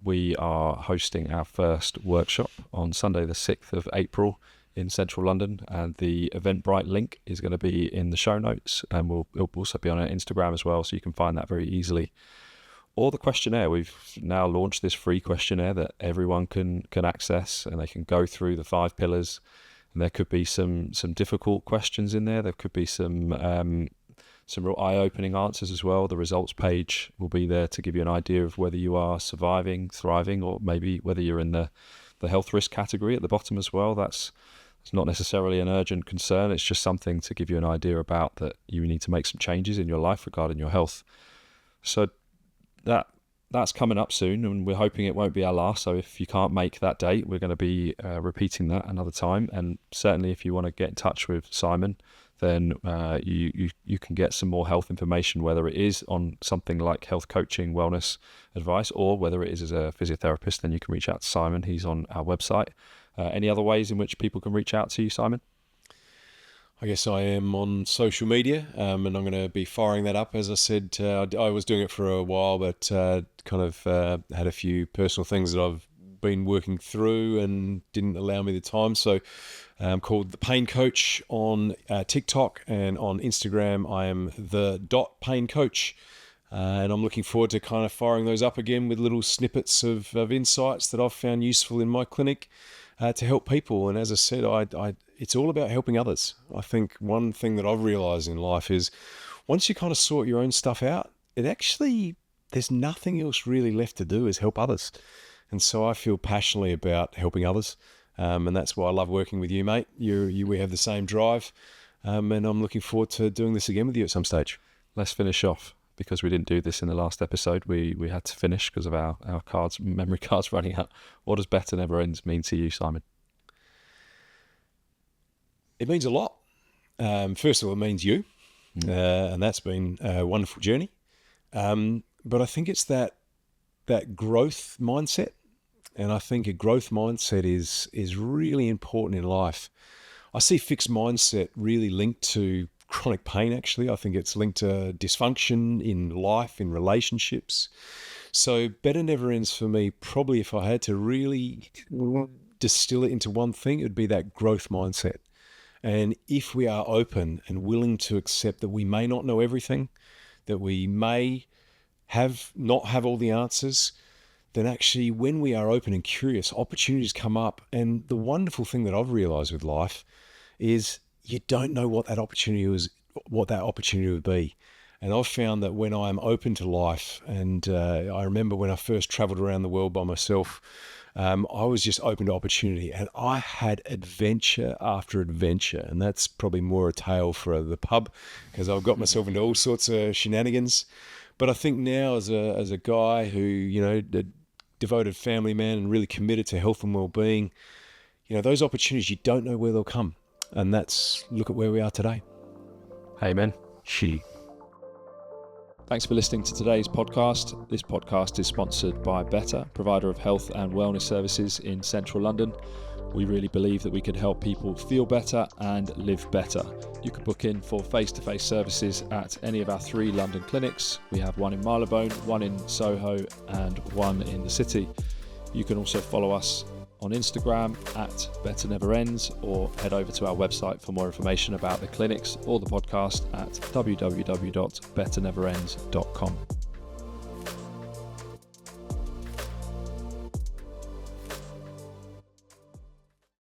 S1: We are hosting our first workshop on Sunday the 6th of April in central London, and the Eventbrite link is going to be in the show notes, and it'll also be on our Instagram as well, so you can find that very easily. Or the questionnaire. We've now launched this free questionnaire that everyone can access, and they can go through the 5 pillars. And there could be some difficult questions in there. There could be some real eye-opening answers as well. The results page will be there to give you an idea of whether you are surviving, thriving, or maybe whether you're in the health risk category at the bottom as well. That's not necessarily an urgent concern. It's just something to give you an idea about that you need to make some changes in your life regarding your health. So that's coming up soon, and we're hoping it won't be our last. So if you can't make that date, we're going to be repeating that another time. And certainly if you want to get in touch with Simon, then you can get some more health information, whether it is on something like health coaching, wellness advice, or whether it is as a physiotherapist. Then you can reach out to Simon. He's on our website. Any other ways in which people can reach out to you, Simon?
S2: I guess I am on social media, and I'm going to be firing that up. As I said, I was doing it for a while, but kind of had a few personal things that I've been working through and didn't allow me the time. So I'm called The Pain Coach on TikTok, and on Instagram I am the.pain coach. And I'm looking forward to kind of firing those up again with little snippets of insights that I've found useful in my clinic. to help people. And as I said, it's all about helping others. I think one thing that I've realised in life is once you kind of sort your own stuff out, there's nothing else really left to do is help others. And so I feel passionately about helping others. And that's why I love working with you, mate. We have the same drive. And I'm looking forward to doing this again with you at some stage.
S1: Let's finish off, because we didn't do this in the last episode. We had to finish because of our memory cards running out. What does Better Never Ends mean to you, Simon?
S2: It means a lot. First of all, it means you. And that's been a wonderful journey. But I think it's that growth mindset. And I think a growth mindset is really important in life. I see fixed mindset really linked to chronic pain, actually. I think it's linked to dysfunction in life, in relationships. So Better Never Ends for me, probably if I had to really distill it into one thing, it would be that growth mindset. And if we are open and willing to accept that we may not know everything, that we may not have all the answers, then actually when we are open and curious, opportunities come up. And the wonderful thing that I've realized with life is you don't know what that opportunity would be. And I've found that when I'm open to life, and I remember when I first traveled around the world by myself, I was just open to opportunity, and I had adventure after adventure. And that's probably more a tale for the pub, because I've got myself into all sorts of shenanigans. But I think now as a guy who, a devoted family man and really committed to health and well-being, those opportunities, you don't know where they'll come. And look at where we are today.
S1: Amen. Thanks for listening to today's podcast. This podcast is sponsored by Better, provider of health and wellness services in central London. We really believe that we can help people feel better and live better. You can book in for face-to-face services at any of our 3 London clinics. We have one in Marylebone, one in Soho, and one in the city. You can also follow us on Instagram at Better Never Ends, or head over to our website for more information about the clinics or the podcast at www.betterneverends.com.